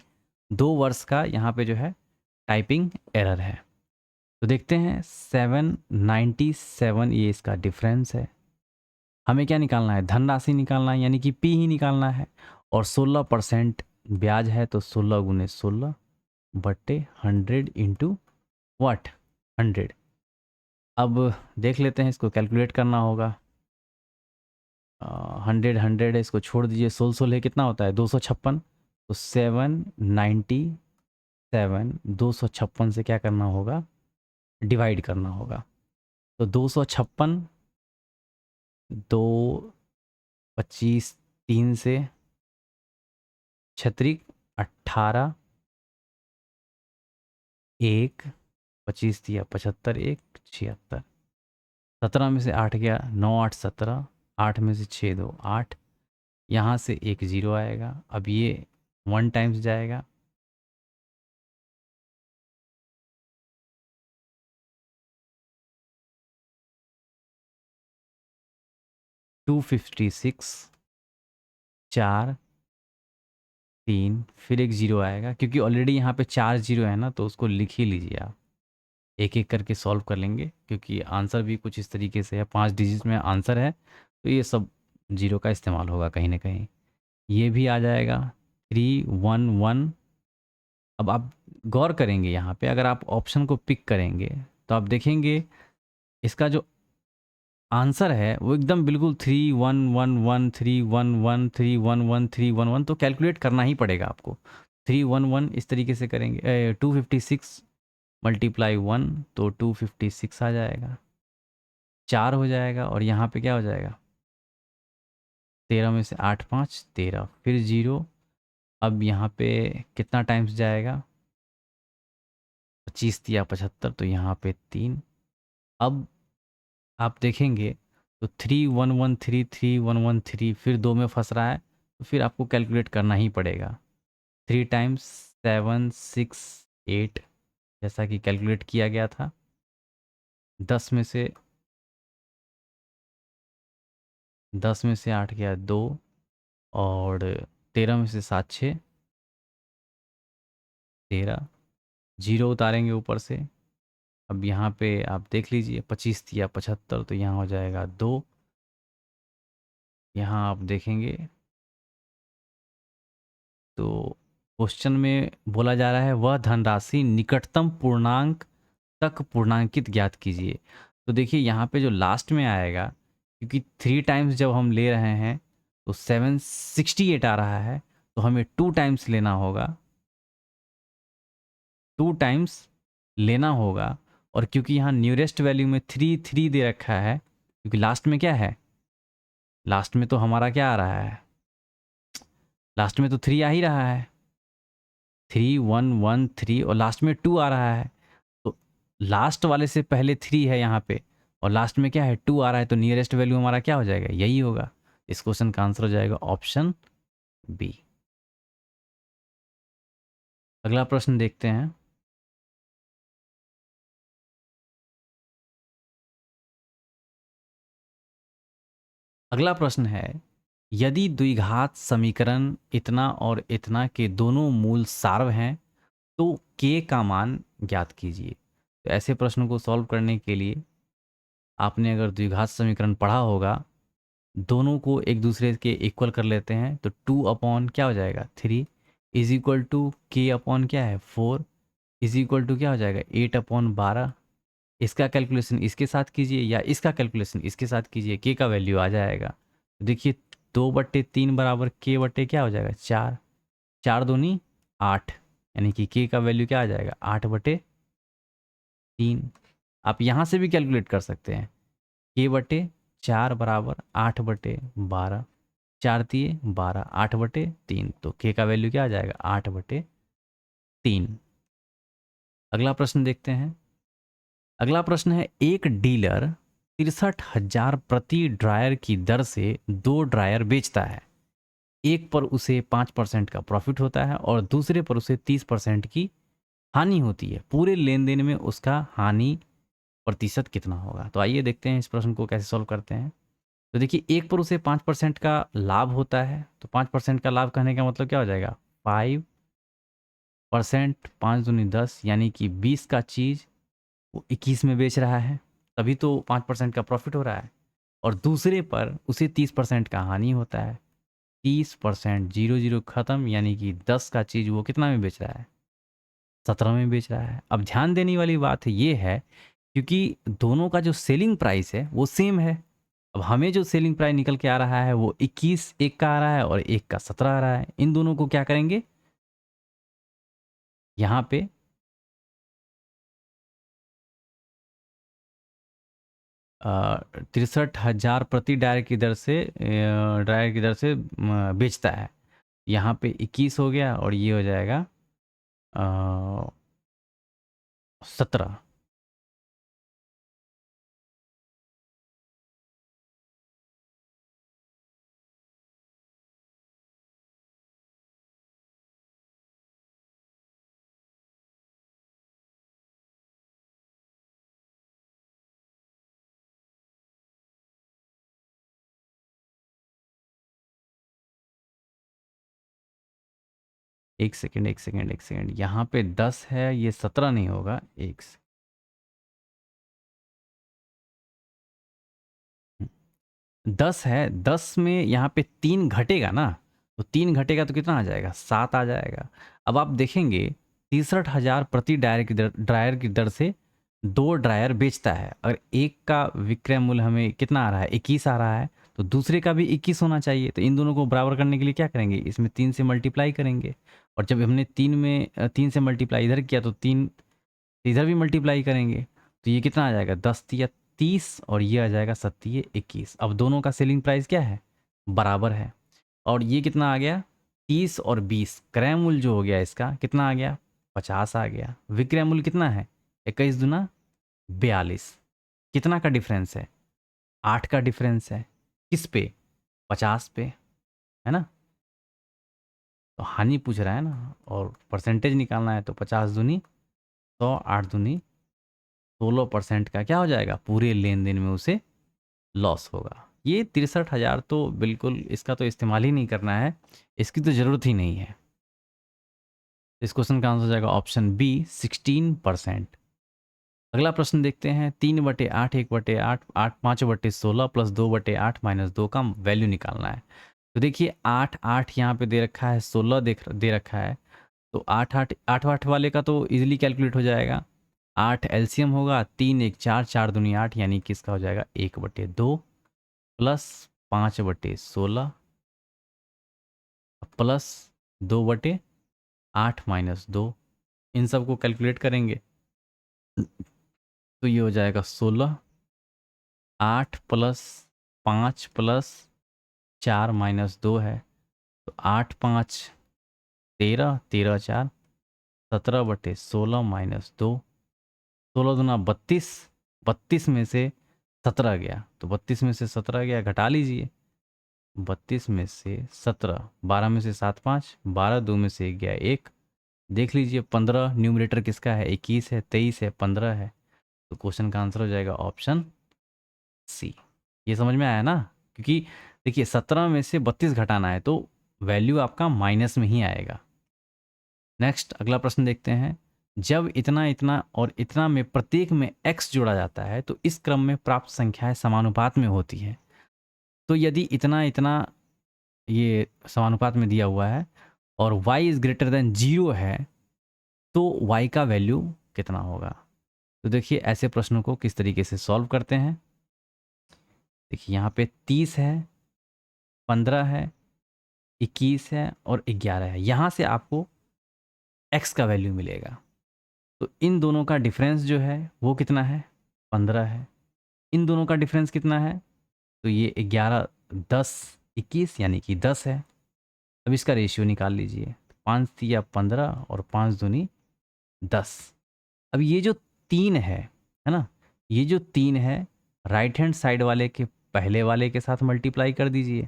2 वर्ष का यहाँ पे जो है टाइपिंग एरर है। तो देखते हैं 797 ये इसका डिफरेंस है, हमें क्या निकालना है, धनराशि निकालना है, यानी कि पी ही निकालना है। और 16% ब्याज है, तो 16 गुने 16 बट्टे 100 इंटू वाट 100। अब देख लेते हैं, इसको कैलकुलेट करना होगा। 100 इसको छोड़ दीजिए, 16 है कितना होता है 256, तो 797 256 से क्या करना होगा, डिवाइड करना होगा। तो 256 दो 25 3 से छत्रिक 18 1 25 दिया 75 1 76, 17 में से 8 गया 9 8 17, 8 में से 6 2 8, यहाँ से एक जीरो आएगा। अब ये 1 टाइम्स जाएगा, 256 4 3, फिर एक जीरो आएगा, क्योंकि ऑलरेडी यहाँ पे 4 जीरो है ना, तो उसको लिख ही लीजिए आप। एक एक करके सॉल्व कर लेंगे, क्योंकि आंसर भी कुछ इस तरीके से है, 5 डिजिट में आंसर है, तो ये सब जीरो का इस्तेमाल होगा कहीं ना कहीं। ये भी आ जाएगा 311। अब आप गौर करेंगे यहाँ पे, अगर आप ऑप्शन को पिक करेंगे तो आप देखेंगे इसका जो आंसर है वो एकदम बिल्कुल 3111 311 311 311, तो कैलकुलेट करना ही पड़ेगा आपको। 311 इस तरीके से करेंगे, 256 मल्टीप्लाई 1, तो 256 आ जाएगा, 4 हो जाएगा, और यहाँ पे क्या हो जाएगा 13 में से 8 5 13, फिर जीरो। अब यहाँ पे कितना टाइम्स जाएगा, 25 दिया 75, तो यहाँ पे 3। अब आप देखेंगे तो 3113 फिर 2 में फंस रहा है, तो फिर आपको कैलकुलेट करना ही पड़ेगा। 3 टाइम्स 7 6 8, जैसा कि कैलकुलेट किया गया था। 10 में से 8 गया 2, और 13 में से 7 6 13, जीरो उतारेंगे ऊपर से। अब यहाँ पे आप देख लीजिए 25 दिया 75, तो यहाँ हो जाएगा 2। यहाँ आप देखेंगे तो क्वेश्चन में बोला जा रहा है वह धनराशि निकटतम पूर्णांक तक पूर्णांकित ज्ञात कीजिए। तो देखिए यहाँ पे जो लास्ट में आएगा, क्योंकि 3 टाइम्स जब हम ले रहे हैं तो 768 आ रहा है, तो हमें 2 टाइम्स लेना होगा, 2 टाइम्स लेना होगा। और क्योंकि यहाँ नियरेस्ट वैल्यू में 3 3 दे रखा है, क्योंकि लास्ट में क्या है, लास्ट में तो हमारा क्या आ रहा है, लास्ट में तो 3 आ ही रहा है, 3113, और लास्ट में 2 आ रहा है, तो लास्ट वाले से पहले 3 है यहाँ पे, और लास्ट में क्या है 2 आ रहा है, तो नियरेस्ट वैल्यू हमारा क्या हो जाएगा, यही होगा। इस क्वेश्चन का आंसर हो जाएगा ऑप्शन बी। अगला प्रश्न देखते हैं। अगला प्रश्न है, यदि द्विघात समीकरण इतना और इतना के दोनों मूल सार्व हैं तो के का मान ज्ञात कीजिए। तो ऐसे प्रश्नों को सॉल्व करने के लिए आपने अगर द्विघात समीकरण पढ़ा होगा, दोनों को एक दूसरे के इक्वल कर लेते हैं, तो 2 अपॉन क्या हो जाएगा 3 इज इक्वल टू के अपॉन क्या है 4 इज इक्वल टू क्या हो जाएगा 8 अपॉन 12। इसका कैलकुलेशन इसके साथ कीजिए या इसका कैलकुलेशन इसके साथ कीजिए, के का वैल्यू आ जाएगा। तो देखिए 2/3 बराबर के बटे क्या हो जाएगा 4, 4 दूनी 8, यानी कि के का वैल्यू क्या आ जाएगा 8/3। आप यहाँ से भी कैलकुलेट कर सकते हैं, के/4 बराबर 8/12, 4 दिए 12, 8/3, तो के का वैल्यू क्या आ जाएगा 8/3। अगला प्रश्न देखते हैं। अगला प्रश्न है, एक डीलर 63,000 प्रति ड्रायर की दर से 2 ड्रायर बेचता है। एक पर उसे 5% का प्रॉफिट होता है और दूसरे पर उसे 30% की हानि होती है। पूरे लेन देन में उसका हानि प्रतिशत कितना होगा। तो आइए देखते हैं इस प्रश्न को कैसे सॉल्व करते हैं। तो देखिए एक पर उसे 5% का लाभ होता है, तो 5% का लाभ कहने का मतलब क्या हो जाएगा 5%, 5 दूनी 10, यानी कि 20 का चीज़ वो 21 में बेच रहा है, तभी तो 5% का प्रॉफिट हो रहा है। और दूसरे पर उसे 30% का हानि होता है। 30%, 0 खत्म, यानी कि 10 का चीज़ वो कितना में बेच रहा है? 17 में बेच रहा है। अब ध्यान देने वाली बात ये है, क्योंकि दोनों का जो सेलिंग प्राइस है वो सेम है। अब हमें जो सेलिंग प्राइस निकल के आ रहा है वो 21 एक का आ रहा है और एक का 17 आ रहा है। इन दोनों को क्या करेंगे, यहाँ पे 63,000 प्रति डायर की दर से बेचता है। यहाँ पे 21 हो गया और ये हो जाएगा 17। एक सेकेंड, एक सेकेंड, एक सेकेंड, यहाँ पे 10 है, ये 17 नहीं होगा। एक 10 है, 10 में यहाँ पे 3 घटेगा ना, तो 3 घटेगा तो कितना आ जाएगा? 7 आ जाएगा। अब आप देखेंगे 63,000 प्रति ड्रायर की दर से 2 ड्रायर बेचता है। अगर एक का विक्रय मूल्य हमें कितना आ रहा है? 21 आ रहा है, तो दूसरे का भी 21 होना चाहिए। तो इन दोनों को बराबर करने के लिए क्या करेंगे? इसमें 3 से मल्टीप्लाई करेंगे। और जब हमने 3 से मल्टीप्लाई इधर किया तो 3 इधर भी मल्टीप्लाई करेंगे, तो ये कितना आ जाएगा? 10 तिया 30 और ये आ जाएगा 7 21। अब दोनों का सेलिंग प्राइस क्या है? बराबर है। और ये कितना आ गया? 30 और 20, क्रय मूल्य जो हो गया इसका कितना आ गया? 50 आ गया। विक्रय मूल्य कितना है? 21 दूना 42। कितना का डिफरेंस है? 8 का डिफरेंस है। किस पे? 50 पे, है ना? तो हानि पूछ रहा है ना, और परसेंटेज निकालना है, तो 50 दूनी 100, 8 दूनी 16% का क्या हो जाएगा? पूरे लेन देन में उसे लॉस होगा। ये 63,000 तो बिल्कुल इसका तो इस्तेमाल ही नहीं करना है, इसकी तो ज़रूरत ही नहीं है। इस क्वेश्चन का आंसर हो जाएगा ऑप्शन बी, 16%। अगला प्रश्न देखते हैं। 3/8, 1/8, 8, 5/16 प्लस 2/8 माइनस 2 का वैल्यू निकालना है। तो देखिए 8 8 यहाँ पे दे रखा है, 16 दे रखा है, तो 8 8 8 8 वाले का तो इजीली कैलकुलेट हो जाएगा। 8 एलसीएम होगा, 3 1 4, 4 दूनी 8, यानी कि इसका हो जाएगा 1/2 प्लस 5/16 प्लस 2/8 माइनस 2। इन सब को कैलकुलेट करेंगे तो ये हो जाएगा 16, 8 प्लस 5 प्लस 4 माइनस 2 है, तो 8 5 13, 13 4 17/16 माइनस 2। 16 दूना 32, 32 में से 17 गया, तो 32 में से 17 गया, घटा लीजिए। 32 में से 17, 12 में से 7 5, 12, 2 में से 1 गया 1। देख लीजिए 15 न्यूमरेटर किसका है? 21 है, 23 है, 15 है। तो क्वेश्चन का आंसर हो जाएगा ऑप्शन सी। ये समझ में आया ना? क्योंकि देखिए 17 में से 32 घटाना है तो वैल्यू आपका माइनस में ही आएगा। नेक्स्ट अगला प्रश्न देखते हैं। जब इतना इतना और इतना में प्रत्येक में x जोड़ा जाता है तो इस क्रम में प्राप्त संख्याएं समानुपात में होती हैं। तो यदि इतना इतना ये समानुपात में दिया हुआ है और y इज ग्रेटर देन 0 है, तो y का वैल्यू कितना होगा? तो देखिए ऐसे प्रश्नों को किस तरीके से सॉल्व करते हैं। देखिए यहाँ पे 30 है, 15 है, 21 है और 11 है। यहाँ से आपको x का वैल्यू मिलेगा। तो इन दोनों का डिफरेंस जो है वो कितना है? 15 है। इन दोनों का डिफरेंस कितना है? तो ये 11, 10, 21 यानी कि 10 है। अब इसका रेशियो निकाल लीजिए। 5 तिया 15 और 5 दूनी 10। अब ये जो 3 है ना, ये जो 3 है, राइट हैंड साइड वाले के पहले वाले के साथ मल्टीप्लाई कर दीजिए,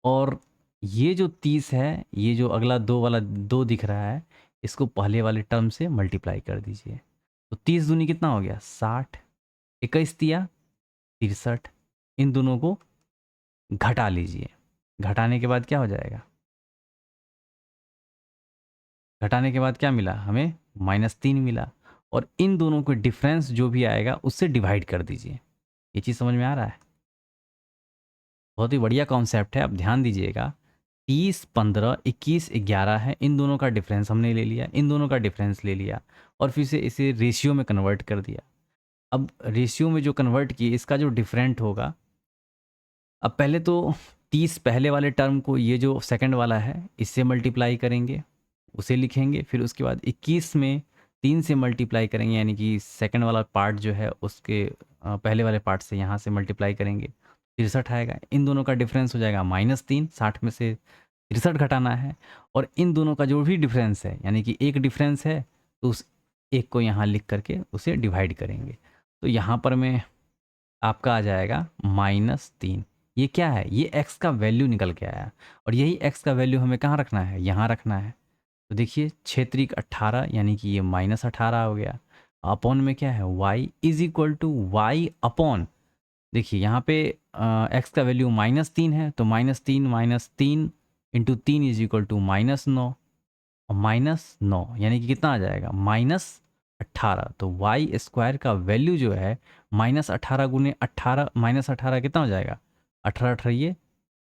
और ये जो 30 है, ये जो अगला 2 वाला 2 दिख रहा है, इसको पहले वाले टर्म से मल्टीप्लाई कर दीजिए। तो 30 दूनी कितना हो गया? 60, 21 तिया 63। इन दोनों को घटा लीजिए। घटाने के बाद क्या हो जाएगा? घटाने के बाद क्या मिला हमें? -3 मिला। और इन दोनों के डिफरेंस जो भी आएगा उससे डिवाइड कर दीजिए। ये चीज़ समझ में आ रहा है? बहुत ही बढ़िया कॉन्सेप्ट है, आप ध्यान दीजिएगा। 30, 15, 21, 11 है, इन दोनों का डिफरेंस हमने ले लिया, इन दोनों का डिफरेंस ले लिया और फिर से इसे रेशियो में कन्वर्ट कर दिया। अब रेशियो में जो कन्वर्ट किए, इसका जो डिफरेंट होगा, अब पहले तो 30 पहले वाले टर्म को ये जो सेकंड वाला है इससे मल्टीप्लाई करेंगे, उसे लिखेंगे। फिर उसके बाद 21 में 3 से मल्टीप्लाई करेंगे, यानी कि सेकंड वाला पार्ट जो है उसके पहले वाले पार्ट से यहाँ से मल्टीप्लाई करेंगे, 63 आएगा। इन दोनों का डिफरेंस हो जाएगा -3, 60 में से 63 घटाना है। और इन दोनों का जो भी डिफरेंस है, यानी कि एक डिफरेंस है, तो उस एक को यहाँ लिख करके उसे डिवाइड करेंगे। तो यहाँ पर मैं आपका आ जाएगा -3। ये क्या है? ये x का वैल्यू निकल के आया और यही x का वैल्यू हमें कहाँ रखना है? यहाँ रखना है। तो देखिए 6 त्रिक 18, यानी कि ये -18 हो गया। अपॉन में क्या है? y is equal to Y upon, देखिए यहाँ पे x का वैल्यू -3 है, तो -3 इंटू 3 इज इक्वल टू -9, और -9 यानी कि कितना आ जाएगा? -18। तो वाई स्क्वायर का वैल्यू जो है -18 गुने 18, -18 कितना हो जाएगा? 18 18 ये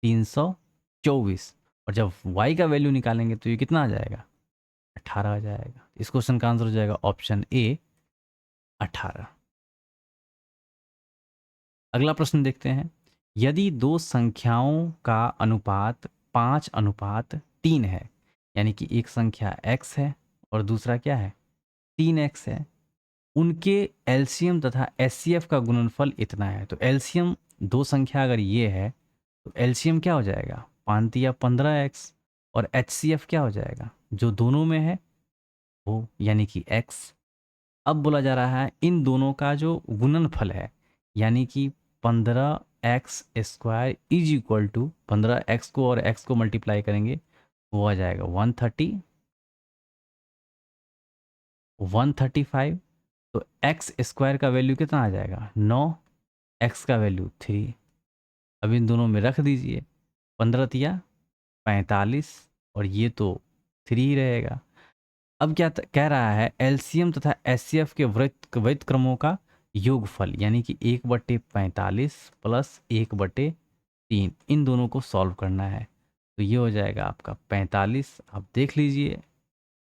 324। और जब y का वैल्यू निकालेंगे तो ये कितना आ जाएगा? 18 आ जाएगा। इस क्वेश्चन का आंसर हो जाएगा ऑप्शन ए, 18। अगला प्रश्न देखते हैं। यदि दो संख्याओं का अनुपात 5:3 है, यानी कि एक संख्या x है और दूसरा क्या है? 3x है, उनके एलसीएम तथा एचसीएफ का गुणनफल इतना है। तो एलसीएम दो संख्या अगर ये है तो एलसीएम क्या हो जाएगा? 5 या 15x, और एचसीएफ क्या हो जाएगा? जो दोनों में है वो, यानी कि x। अब बोला जा रहा है इन दोनों का जो गुणनफल है, यानी कि 15x² is equal to 15x को और x को मल्टीप्लाई करेंगे, वो आ जाएगा 130, 135। तो एक्स स्क्वायर का वैल्यू कितना आ जाएगा? 9, एक्स का वैल्यू 3। अब इन दोनों में रख दीजिए, 15 तिया 45, और ये तो 3 ही रहेगा। अब क्या कह रहा है? एलसीएम तथा एचसीएफ के वृत्त क्रमों का योगफल, यानी कि 1/45 प्लस 1/3, इन दोनों को सॉल्व करना है। तो ये हो जाएगा आपका 45। आप देख लीजिए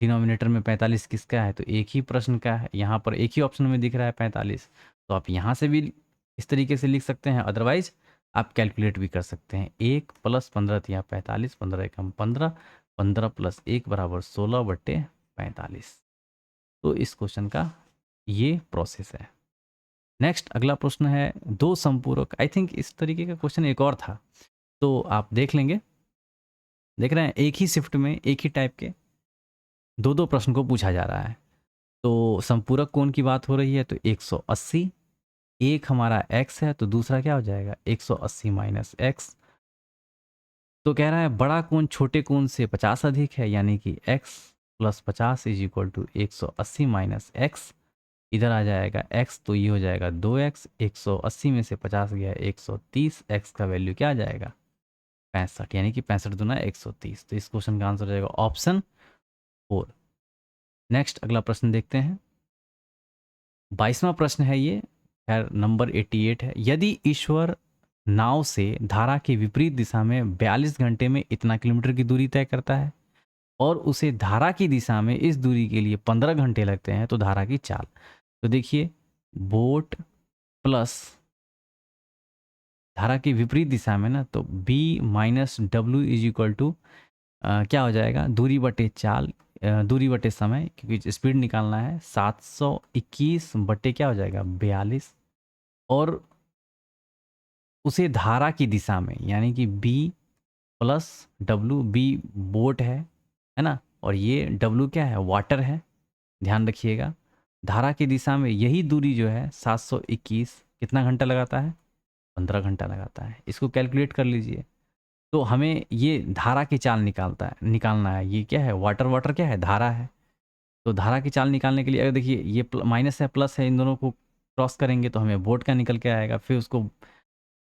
डिनोमिनेटर में 45 किसका है? तो एक ही प्रश्न का है, यहाँ पर एक ही ऑप्शन में दिख रहा है 45। तो आप यहाँ से भी इस तरीके से लिख सकते हैं, अदरवाइज आप कैलकुलेट भी कर सकते हैं। 1 + 15 या 45, 15 एकम 15, 15 + 1 = 16/45। तो इस क्वेश्चन का ये प्रोसेस है। नेक्स्ट अगला प्रश्न है, दो संपूरक, आई थिंक इस तरीके का क्वेश्चन एक और था, तो आप देख लेंगे। देख रहे हैं एक ही शिफ्ट में एक ही टाइप के दो दो प्रश्न को पूछा जा रहा है। तो संपूरक कोण की बात हो रही है, तो 180, एक हमारा x है तो दूसरा क्या हो जाएगा? 180 - x। तो कह रहा है बड़ा कोण छोटे कोण से 50 अधिक है, यानी कि x + 50 is equal to 180 - x। इधर आ जाएगा x, तो ये हो जाएगा 2x, 180 में से 50 गया 130, x का वैल्यू क्या आ जाएगा? 65, यानी कि 65 दूना 130। तो इस क्वेश्चन का आंसर हो जाएगा ऑप्शन 4। नेक्स्ट अगला प्रश्न देखते हैं। 22वां प्रश्न है ये, खैर नंबर 88 है। यदि ईश्वर नाव से धारा के विपरीत दिशा में 42 घंटे में इतना किलोमीटर की दूरी तय करता है और उसे धारा की दिशा में इस दूरी के लिए 15 घंटे लगते हैं, तो धारा की चाल। तो देखिए बोट प्लस धारा की विपरीत दिशा में ना, तो b - w is equal to क्या हो जाएगा? दूरी बटे चाल, दूरी बटे समय, क्योंकि स्पीड निकालना है। 721 बटे क्या हो जाएगा? 42। और उसे धारा की दिशा में, यानी कि b + w, b बोट है ना, और ये w क्या है? वाटर है। ध्यान रखिएगा, धारा की दिशा में यही दूरी जो है 721 कितना घंटा लगाता है? 15 घंटा लगाता है। इसको कैलकुलेट कर लीजिए। तो हमें ये धारा की चाल निकालना है। ये क्या है? वाटर, वाटर क्या है? धारा है। तो धारा की चाल निकालने के लिए अगर देखिए ये माइनस है प्लस है, इन दोनों को क्रॉस करेंगे तो हमें बोट का निकल के आएगा। फिर उसको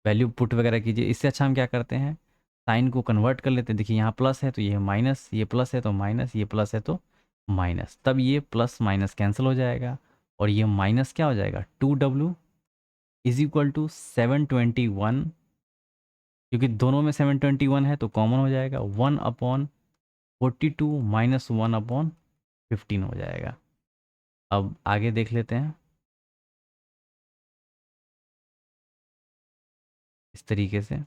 वैल्यू पुट वगैरह कीजिए। इससे अच्छा हम क्या करते हैं, साइन को कन्वर्ट कर लेते हैं। देखिए यहाँ प्लस है तो ये माइनस, ये प्लस है तो माइनस, ये प्लस है तो माइनस, तब ये प्लस माइनस कैंसिल हो जाएगा और ये माइनस क्या हो जाएगा? 2w इज इक्वल टू 721 क्योंकि दोनों में 721 है तो कॉमन हो जाएगा, 1/42 माइनस 1/15 हो जाएगा। अब आगे देख लेते हैं इस तरीके से।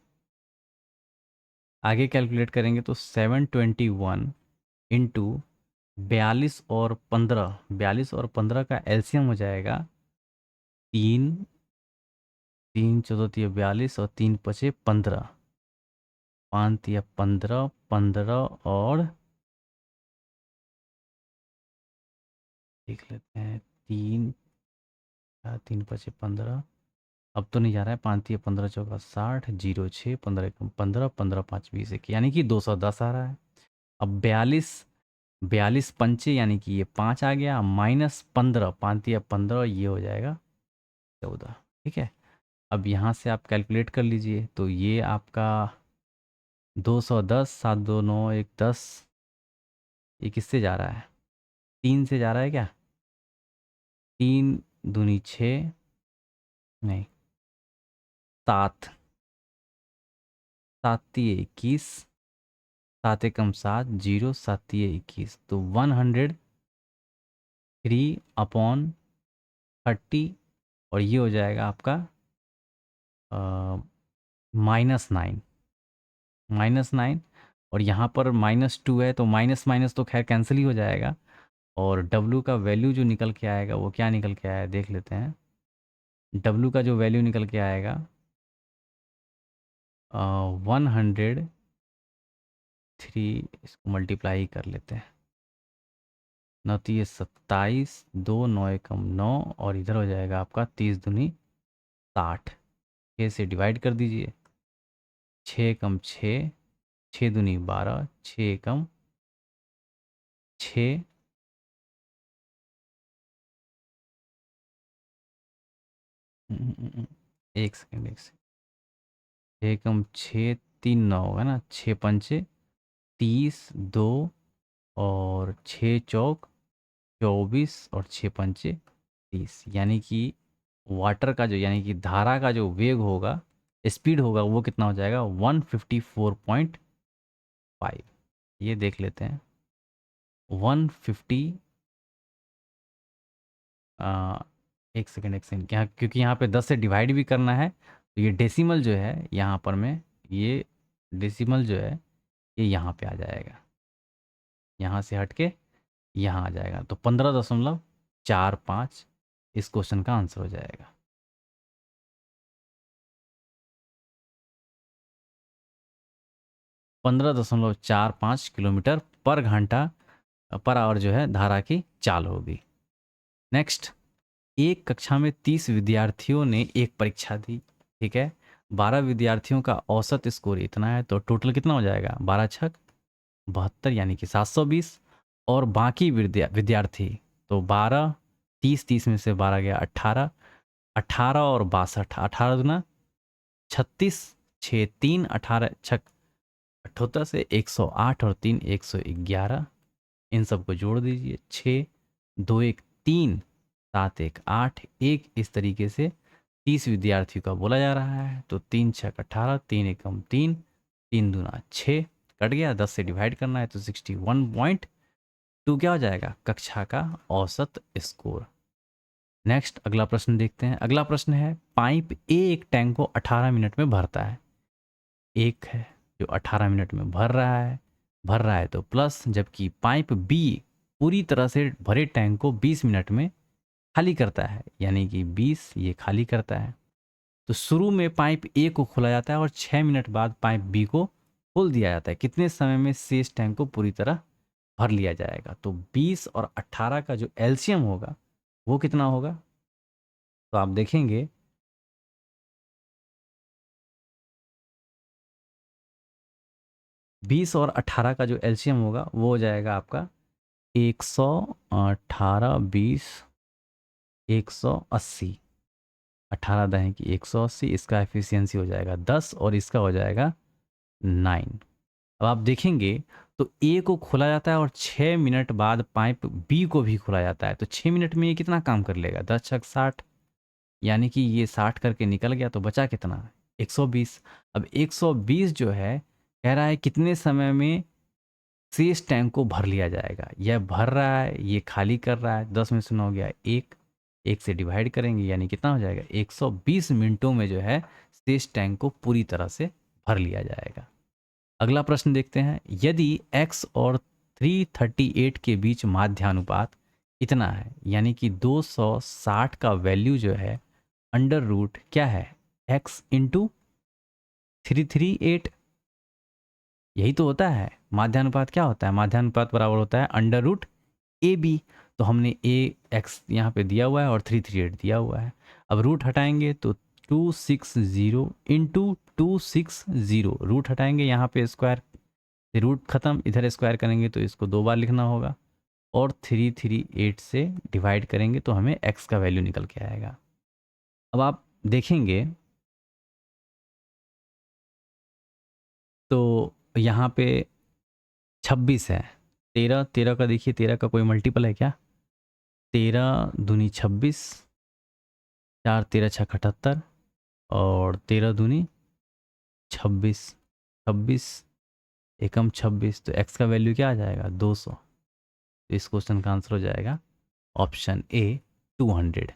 आगे कैलकुलेट करेंगे तो 721 इंटू 42 और 15 का एलसीएम हो जाएगा 3, 3 × 4 = 42 और 3 × 5 = 15, 5 × 15 और देख लेते हैं 3 3 × 5 = 15। अब तो नहीं जा रहा है, 5 × 15 = 60, 0 6 15 × 15 15 5 20 1 यानी कि 210 आ रहा है। अब 42 पंचे यानी कि ये 5 आ गया, माइनस 15, 5 × 15 ये हो जाएगा 14। ठीक है, अब यहाँ से आप कैलकुलेट कर लीजिए तो ये आपका 210, 7 2 9 1 10, ये किससे जा रहा है, 3 से जा रहा है क्या, 3 दूनी 6, नहीं 7, 7 तिये 21, 7 एकम 7, 0 7 तिये 21, तो 103/30 और ये हो जाएगा आपका -9, -9। और यहाँ पर -2 है तो माइनस माइनस तो खैर कैंसिल ही हो जाएगा। और W का वैल्यू जो निकल के आएगा वो क्या निकल के आया देख लेते हैं। W का जो वैल्यू निकल के आएगा 103, इसको मल्टीप्लाई कर लेते हैं, 9 तिये 27, 2 9 एकम 9 और इधर हो जाएगा आपका 30 दूनी 60, 6 से डिवाइड कर दीजिए, 6 एकम 6, 6 दूनी 12, 6 एकम 6, एक सेकेंड, 6 एकम 6, 3 9 होगा ना, 6 पंचे 30, 2 और 6 चौक 24 और 6 पंचे 30, यानी कि वाटर का जो यानी कि धारा का जो वेग होगा, स्पीड होगा, वो कितना हो जाएगा 154.5। ये देख लेते हैं 150, एक सेकेंड यहाँ, क्योंकि यहाँ पे 10 से डिवाइड भी करना है तो ये डेसिमल जो है यहाँ पर में, ये डेसिमल जो है ये यहाँ पे आ जाएगा, यहाँ से हट के यहाँ आ जाएगा, तो 15.45 इस क्वेश्चन का आंसर हो जाएगा। 15.45 किलोमीटर पर घंटा पर आवर जो है धारा की चाल होगी। नेक्स्ट, एक कक्षा में 30 विद्यार्थियों ने एक परीक्षा दी, ठीक है, 12 विद्यार्थियों का औसत स्कोर इतना है, तो टोटल कितना हो जाएगा, 12 छक 72 यानी कि 720, और बाकी विद्यार्थी तो 12, 30 30 में से 12 गया 18, 18 और 62, 18 दूना 36, 6 3 18 छक 78 से 108 और 3 111, इन सबको जोड़ दीजिए, 6 2 1 3 7 1 8 1, इस तरीके से 30 विद्यार्थियों का बोला जा रहा है। तो 3 छक 18, 3 एकम 3, 3 दूना 6, कट गया, 10 से डिवाइड करना है तो 61.2 क्या हो जाएगा, कक्षा का औसत स्कोर। नेक्स्ट अगला प्रश्न देखते हैं। अगला प्रश्न है, पाइप ए एक टैंक को 18 मिनट में भरता है, एक है जो 18 मिनट में भर रहा है तो प्लस, जबकि पाइप बी पूरी तरह से भरे टैंक को 20 मिनट में खाली करता है, यानी कि 20 ये खाली करता है। तो शुरू में पाइप ए को खोला जाता है और 6 मिनट बाद पाइप बी को खोल दिया जाता है, कितने समय में शेष टैंक को पूरी तरह भर लिया जाएगा। तो 20 और 18 का जो एलसीएम होगा वो कितना होगा, तो आप देखेंगे 20 और 18 का जो एलसीएम होगा वो हो जाएगा आपका 118, 20 180, 18 दहें की 180, इसका एफिशिएंसी हो जाएगा 10 और इसका हो जाएगा 9। अब आप देखेंगे तो ए को खोला जाता है और 6 मिनट बाद पाइप बी को भी खोला जाता है, तो 6 मिनट में ये कितना काम कर लेगा, 10 छक 60, यानी कि ये 60 करके निकल गया, तो बचा कितना, 120। अब 120 जो है कह रहा है कितने समय में शेष टैंक को भर लिया जाएगा। यह भर रहा है, ये खाली कर रहा है, 10 में से 9 गया एक, एक से डिवाइड करेंगे यानी कितना हो जाएगा, 120 मिनटों में जो है शेष टैंक को पूरी तरह से भर लिया जाएगा। अगला प्रश्न देखते हैं, यदि x और 338 के बीच माध्यानुपात इतना है, यानी कि 260 का वैल्यू जो है अंडर रूट क्या है, x इंटू 338, यही तो होता है माध्यानुपात। क्या होता है माध्यानुपात, बराबर होता है अंडर रूट ए बी। तो हमने ए एक्स यहाँ पे दिया हुआ है और 338 दिया हुआ है। अब रूट हटाएंगे तो 260 इंटू 260, रूट हटाएंगे यहाँ पे स्क्वायर, रूट खत्म, इधर स्क्वायर करेंगे तो इसको 2 बार लिखना होगा, और 338 से डिवाइड करेंगे तो हमें x का वैल्यू निकल के आएगा। अब आप देखेंगे तो यहाँ पे 26 है, 13, 13 का देखिए, 13 का कोई मल्टीपल है क्या, 13 दूनी 26, 4 13 छः 78, और 13 दूनी 26, 26 एकम 26, तो x का वैल्यू क्या आ जाएगा 200। तो इस क्वेश्चन का आंसर हो जाएगा ऑप्शन ए 200।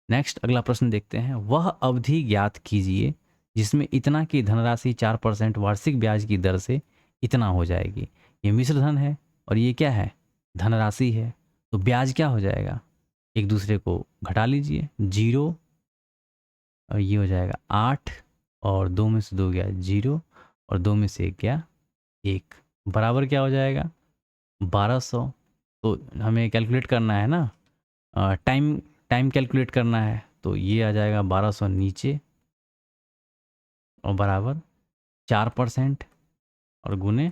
नेक्स्ट अगला प्रश्न देखते हैं, वह अवधि ज्ञात कीजिए जिसमें इतना की धनराशि 4% वार्षिक ब्याज की दर से इतना हो जाएगी। ये मिश्र धन है और ये क्या है, धनराशि है, तो ब्याज क्या हो जाएगा, एक दूसरे को घटा लीजिए, 0 और ये हो जाएगा 8, और 2 में से 2 गया 0, और 2 में से 1 गया 1, बराबर क्या हो जाएगा 1200। तो हमें कैलकुलेट करना है ना, टाइम टाइम कैलकुलेट करना है, तो ये आ जाएगा 1200 नीचे और बराबर 4% और गुने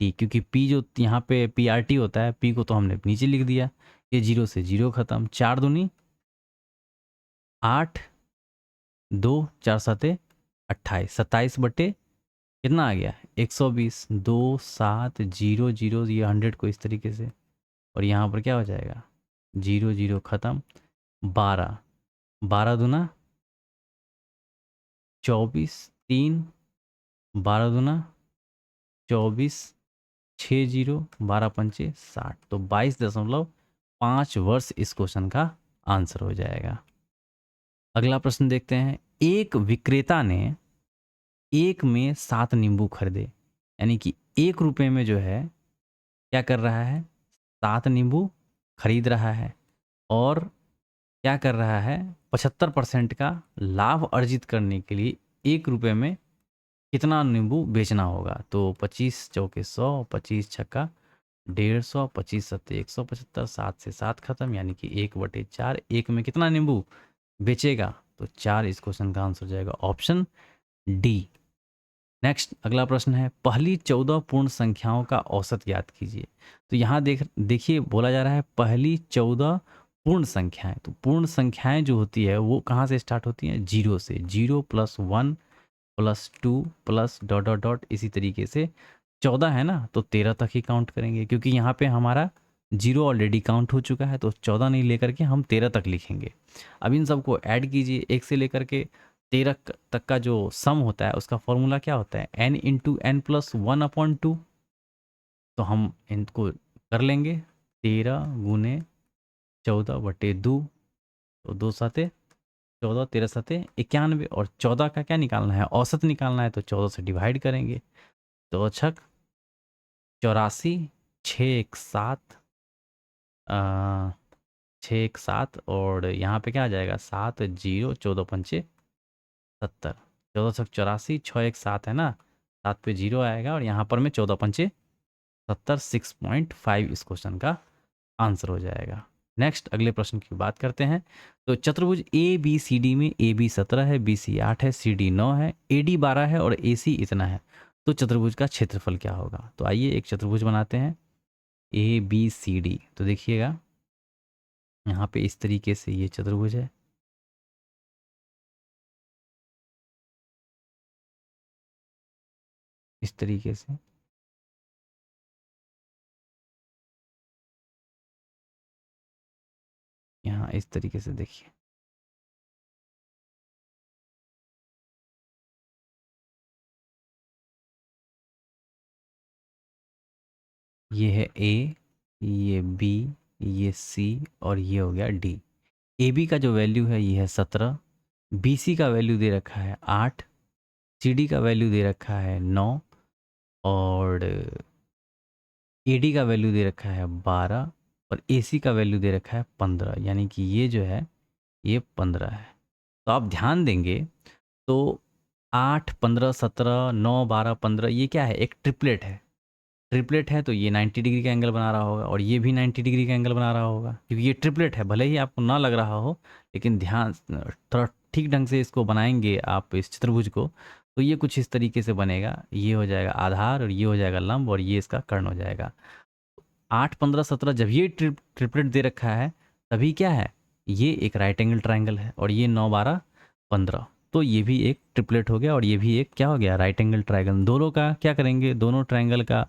टी, क्योंकि पी जो यहाँ पे पी आर टी होता है, पी को तो हमने नीचे लिख दिया, ये 0 से 0 खत्म, 4 दूनी 8, 2 4 7 28, 27 बटे कितना आ गया 120, 2 7 0 0, ये 100 को इस तरीके से, और यहाँ पर क्या हो जाएगा 0 0 खत्म, 12, 12 दूना 24, 3, 12 दूना 24, 6 0, 12 पंचे 60, तो 22.5 वर्ष इस क्वेश्चन का आंसर हो जाएगा। अगला प्रश्न देखते हैं, एक विक्रेता ने एक में 7 नींबू खरीदे, यानी कि 1 रुपये में जो है क्या कर रहा है 7 नींबू खरीद रहा है, और क्या कर रहा है 75% का लाभ अर्जित करने के लिए 1 रुपये में कितना नींबू बेचना होगा। तो 25 चौके 100, 25 छक्का 150, 25 सत्ते 175, 7 से 7 खत्म, यानी कि 1/4, एक में कितना नींबू बेचेगा, तो 4 इस क्वेश्चन का आंसर हो जाएगा ऑप्शन डी। नेक्स्ट अगला प्रश्न है, पहली 14 पूर्ण संख्याओं का औसत ज्ञात कीजिए। तो यहाँ देखिए बोला जा रहा है पहली 14 पूर्ण संख्याएं, तो पूर्ण संख्याएं जो होती है वो कहाँ से स्टार्ट होती हैं, 0 से, 0 + 1 + 2 + डॉट डॉट डॉट, इसी तरीके से 14 है ना, तो 13 तक ही काउंट करेंगे, क्योंकि यहाँ पे हमारा 0 ऑलरेडी काउंट हो चुका है, तो 14 नहीं लेकर के हम 13 तक लिखेंगे। अब इन सबको ऐड कीजिए, 1 से लेकर के 13 तक का जो सम होता है उसका फॉर्मूला क्या होता है, n इंटू एन प्लस 1/2। तो हम इनको कर लेंगे, 13 गुने 14/2, तो 2 साते 14, 13 सते 91, और 14 का क्या निकालना है, औसत निकालना है, तो 14 से डिवाइड करेंगे, तो 84, 6 1 7, 6 1 7, और यहाँ पे क्या आ जाएगा 7 0, 14 पंचे 70, 1484, 6 1 7 है ना, 7 पे 0 आएगा, और यहाँ पर में 14 पंचे 70, 6.5 इस क्वेश्चन का आंसर हो जाएगा। नेक्स्ट अगले प्रश्न की बात करते हैं, तो चतुर्भुज ए बी सी डी में ए बी 17 है, बी सी 8 है, सी डी 9 है, ए डी 12 है और ए सी इतना है, तो चतुर्भुज का क्षेत्रफल क्या होगा। तो आइए एक चतुर्भुज बनाते हैं ए बी सी डी। तो देखिएगा यहाँ पे इस तरीके से ये चतुर्भुज है, इस तरीके से, यहाँ इस तरीके से देखिए, ये है ए, ये बी, ये सी और ये हो गया डी। ए बी का जो वैल्यू है ये है 17, बी सी का वैल्यू दे रखा है 8, सी डी का वैल्यू दे रखा है 9 और ए डी का वैल्यू दे रखा है 12 और ए सी का वैल्यू दे रखा है 15, यानी कि ये जो है ये 15 है। तो आप ध्यान देंगे तो 8, 15, 17, 9, 12, 15 ये क्या है, एक ट्रिपलेट है। ट्रिपलेट है तो ये 90 डिग्री का एंगल बना रहा होगा और ये भी 90 डिग्री का एंगल बना रहा होगा, क्योंकि ये ट्रिपलेट है। भले ही आपको ना लग रहा हो, लेकिन ध्यान थोड़ा ठीक ढंग से इसको बनाएंगे आप इस चतुर्भुज को, तो ये कुछ इस तरीके से बनेगा। ये हो जाएगा आधार और ये हो जाएगा लंब और ये इसका कर्ण हो जाएगा। 8, 15, 17 जब ये ट्रिपलेट दे रखा है तभी क्या है, ये एक राइट एंगल ट्राइंगल है और ये 9, 12, 15, तो ये भी एक ट्रिपलेट हो गया और ये भी एक क्या हो गया, राइट एंगल ट्राइंगल। दोनों का क्या करेंगे, दोनों ट्राइंगल का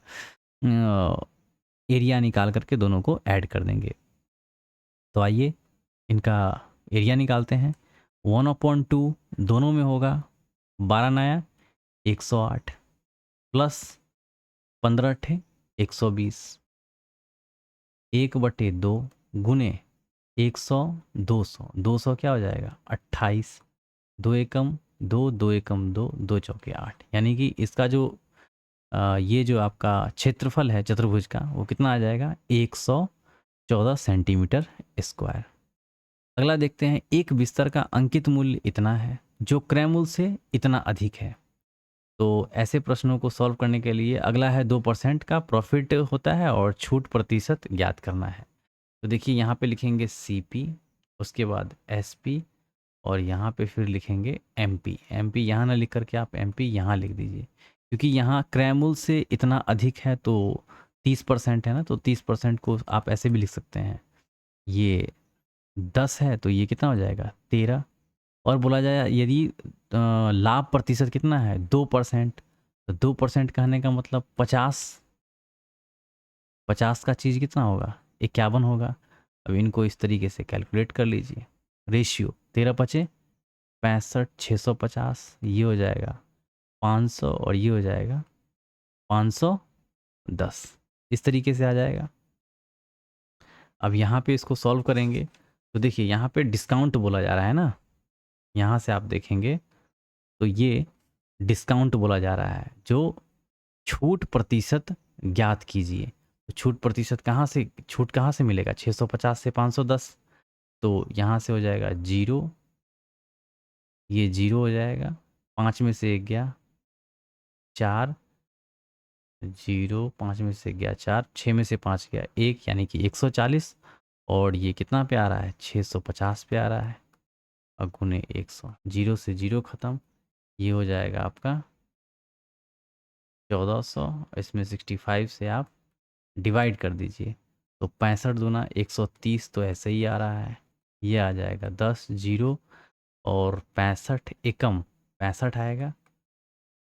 एरिया निकाल करके दोनों को ऐड कर देंगे। तो आइए इनका एरिया निकालते हैं। 1/2 दोनों में होगा 12 नया 108 प्लस 15 ठे 120, 1/2 गुने 100 200, 200 क्या हो जाएगा 28, 2 एकम 2, 2 एकम 2, 2 चौके 8, यानी कि इसका जो ये जो आपका क्षेत्रफल है चतुर्भुज का वो कितना आ जाएगा 114 सेंटीमीटर स्क्वायर। अगला देखते हैं, एक बिस्तर का अंकित मूल्य इतना है जो क्रय मूल्य से इतना अधिक है। तो ऐसे प्रश्नों को सॉल्व करने के लिए अगला है 2% का प्रॉफिट होता है और छूट प्रतिशत ज्ञात करना है। तो देखिए यहाँ पे लिखेंगे CP, उसके बाद SP और यहाँ पे फिर लिखेंगे MP। MP यहाँ ना लिख करके आप MP यहाँ लिख दीजिए, क्योंकि यहाँ क्रय मूल्य से इतना अधिक है तो 30% है ना, तो 30% को आप ऐसे भी लिख सकते हैं। ये 10 है तो ये कितना हो जाएगा 13। और बोला जाए यदि लाभ प्रतिशत कितना है 2%, तो 2% कहने का मतलब 50 का चीज़ कितना होगा 51 होगा। अब इनको इस तरीके से कैलकुलेट कर लीजिए। रेशियो 13 पचे 65, 650, ये हो जाएगा 500 और ये हो जाएगा 510, इस तरीके से आ जाएगा। अब यहाँ पे इसको सॉल्व करेंगे तो देखिए यहाँ पे डिस्काउंट बोला जा रहा है ना, यहाँ से आप देखेंगे तो ये डिस्काउंट बोला जा रहा है, जो छूट प्रतिशत ज्ञात कीजिए। तो छूट प्रतिशत कहाँ से, छूट कहाँ से मिलेगा 650 से 510, तो यहाँ से हो जाएगा 0, ये 0 हो जाएगा, 5 में से 1 गया 4, 0, 5 में से गया 4, 6 में से 5 गया 1, यानी कि 140, और ये कितना पे आ रहा है 650 पे आ रहा है और गुने 100, 0 से 0 ख़त्म, ये हो जाएगा आपका 1400, इसमें 65 से आप डिवाइड कर दीजिए तो 65 दूना 130, तो ऐसे ही आ रहा है, ये आ जाएगा 10 0 और 65 एकम 65 आएगा।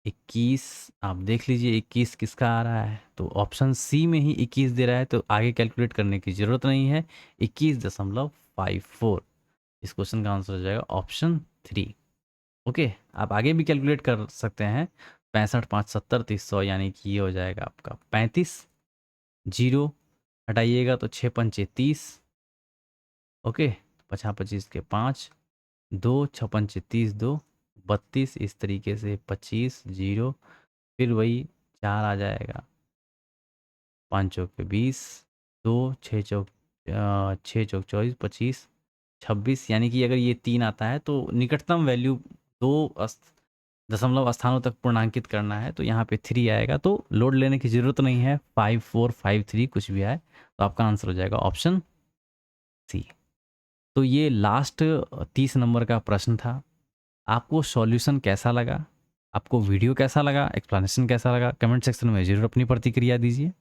21 आप देख लीजिए 21 किसका आ रहा है, तो ऑप्शन सी में ही 21 दे रहा है, तो आगे कैलकुलेट करने की ज़रूरत नहीं है। 21.54 इस क्वेश्चन का आंसर हो जाएगा ऑप्शन 3। ओके, आप आगे भी कैलकुलेट कर सकते हैं। 65, 5, 70, 300, यानी कि ये हो जाएगा आपका 35, 0 हटाइएगा तो 6 पंचे 30, ओके, 50 25 के 5, 2 6 पंचे 30, 2 32, इस तरीके से 25, 0 फिर वही 4 आ जाएगा, 5 चौके 20, 2 6 चौक 6 चौक 24, 25, 26, यानी कि अगर ये 3 आता है तो निकटतम वैल्यू 2 दशमलव स्थानों तक पूर्णांकित करना है, तो यहाँ पे 3 आएगा, तो लोड लेने की ज़रूरत नहीं है। 5 4 5 3 कुछ भी आए तो आपका आंसर हो जाएगा ऑप्शन सी। तो ये लास्ट 30 नंबर का प्रश्न था। आपको सॉल्यूशन कैसा लगा, आपको वीडियो कैसा लगा, एक्सप्लेनेशन कैसा लगा, कमेंट सेक्शन में ज़रूर अपनी प्रतिक्रिया दीजिए।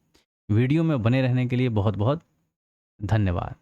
वीडियो में बने रहने के लिए बहुत बहुत धन्यवाद।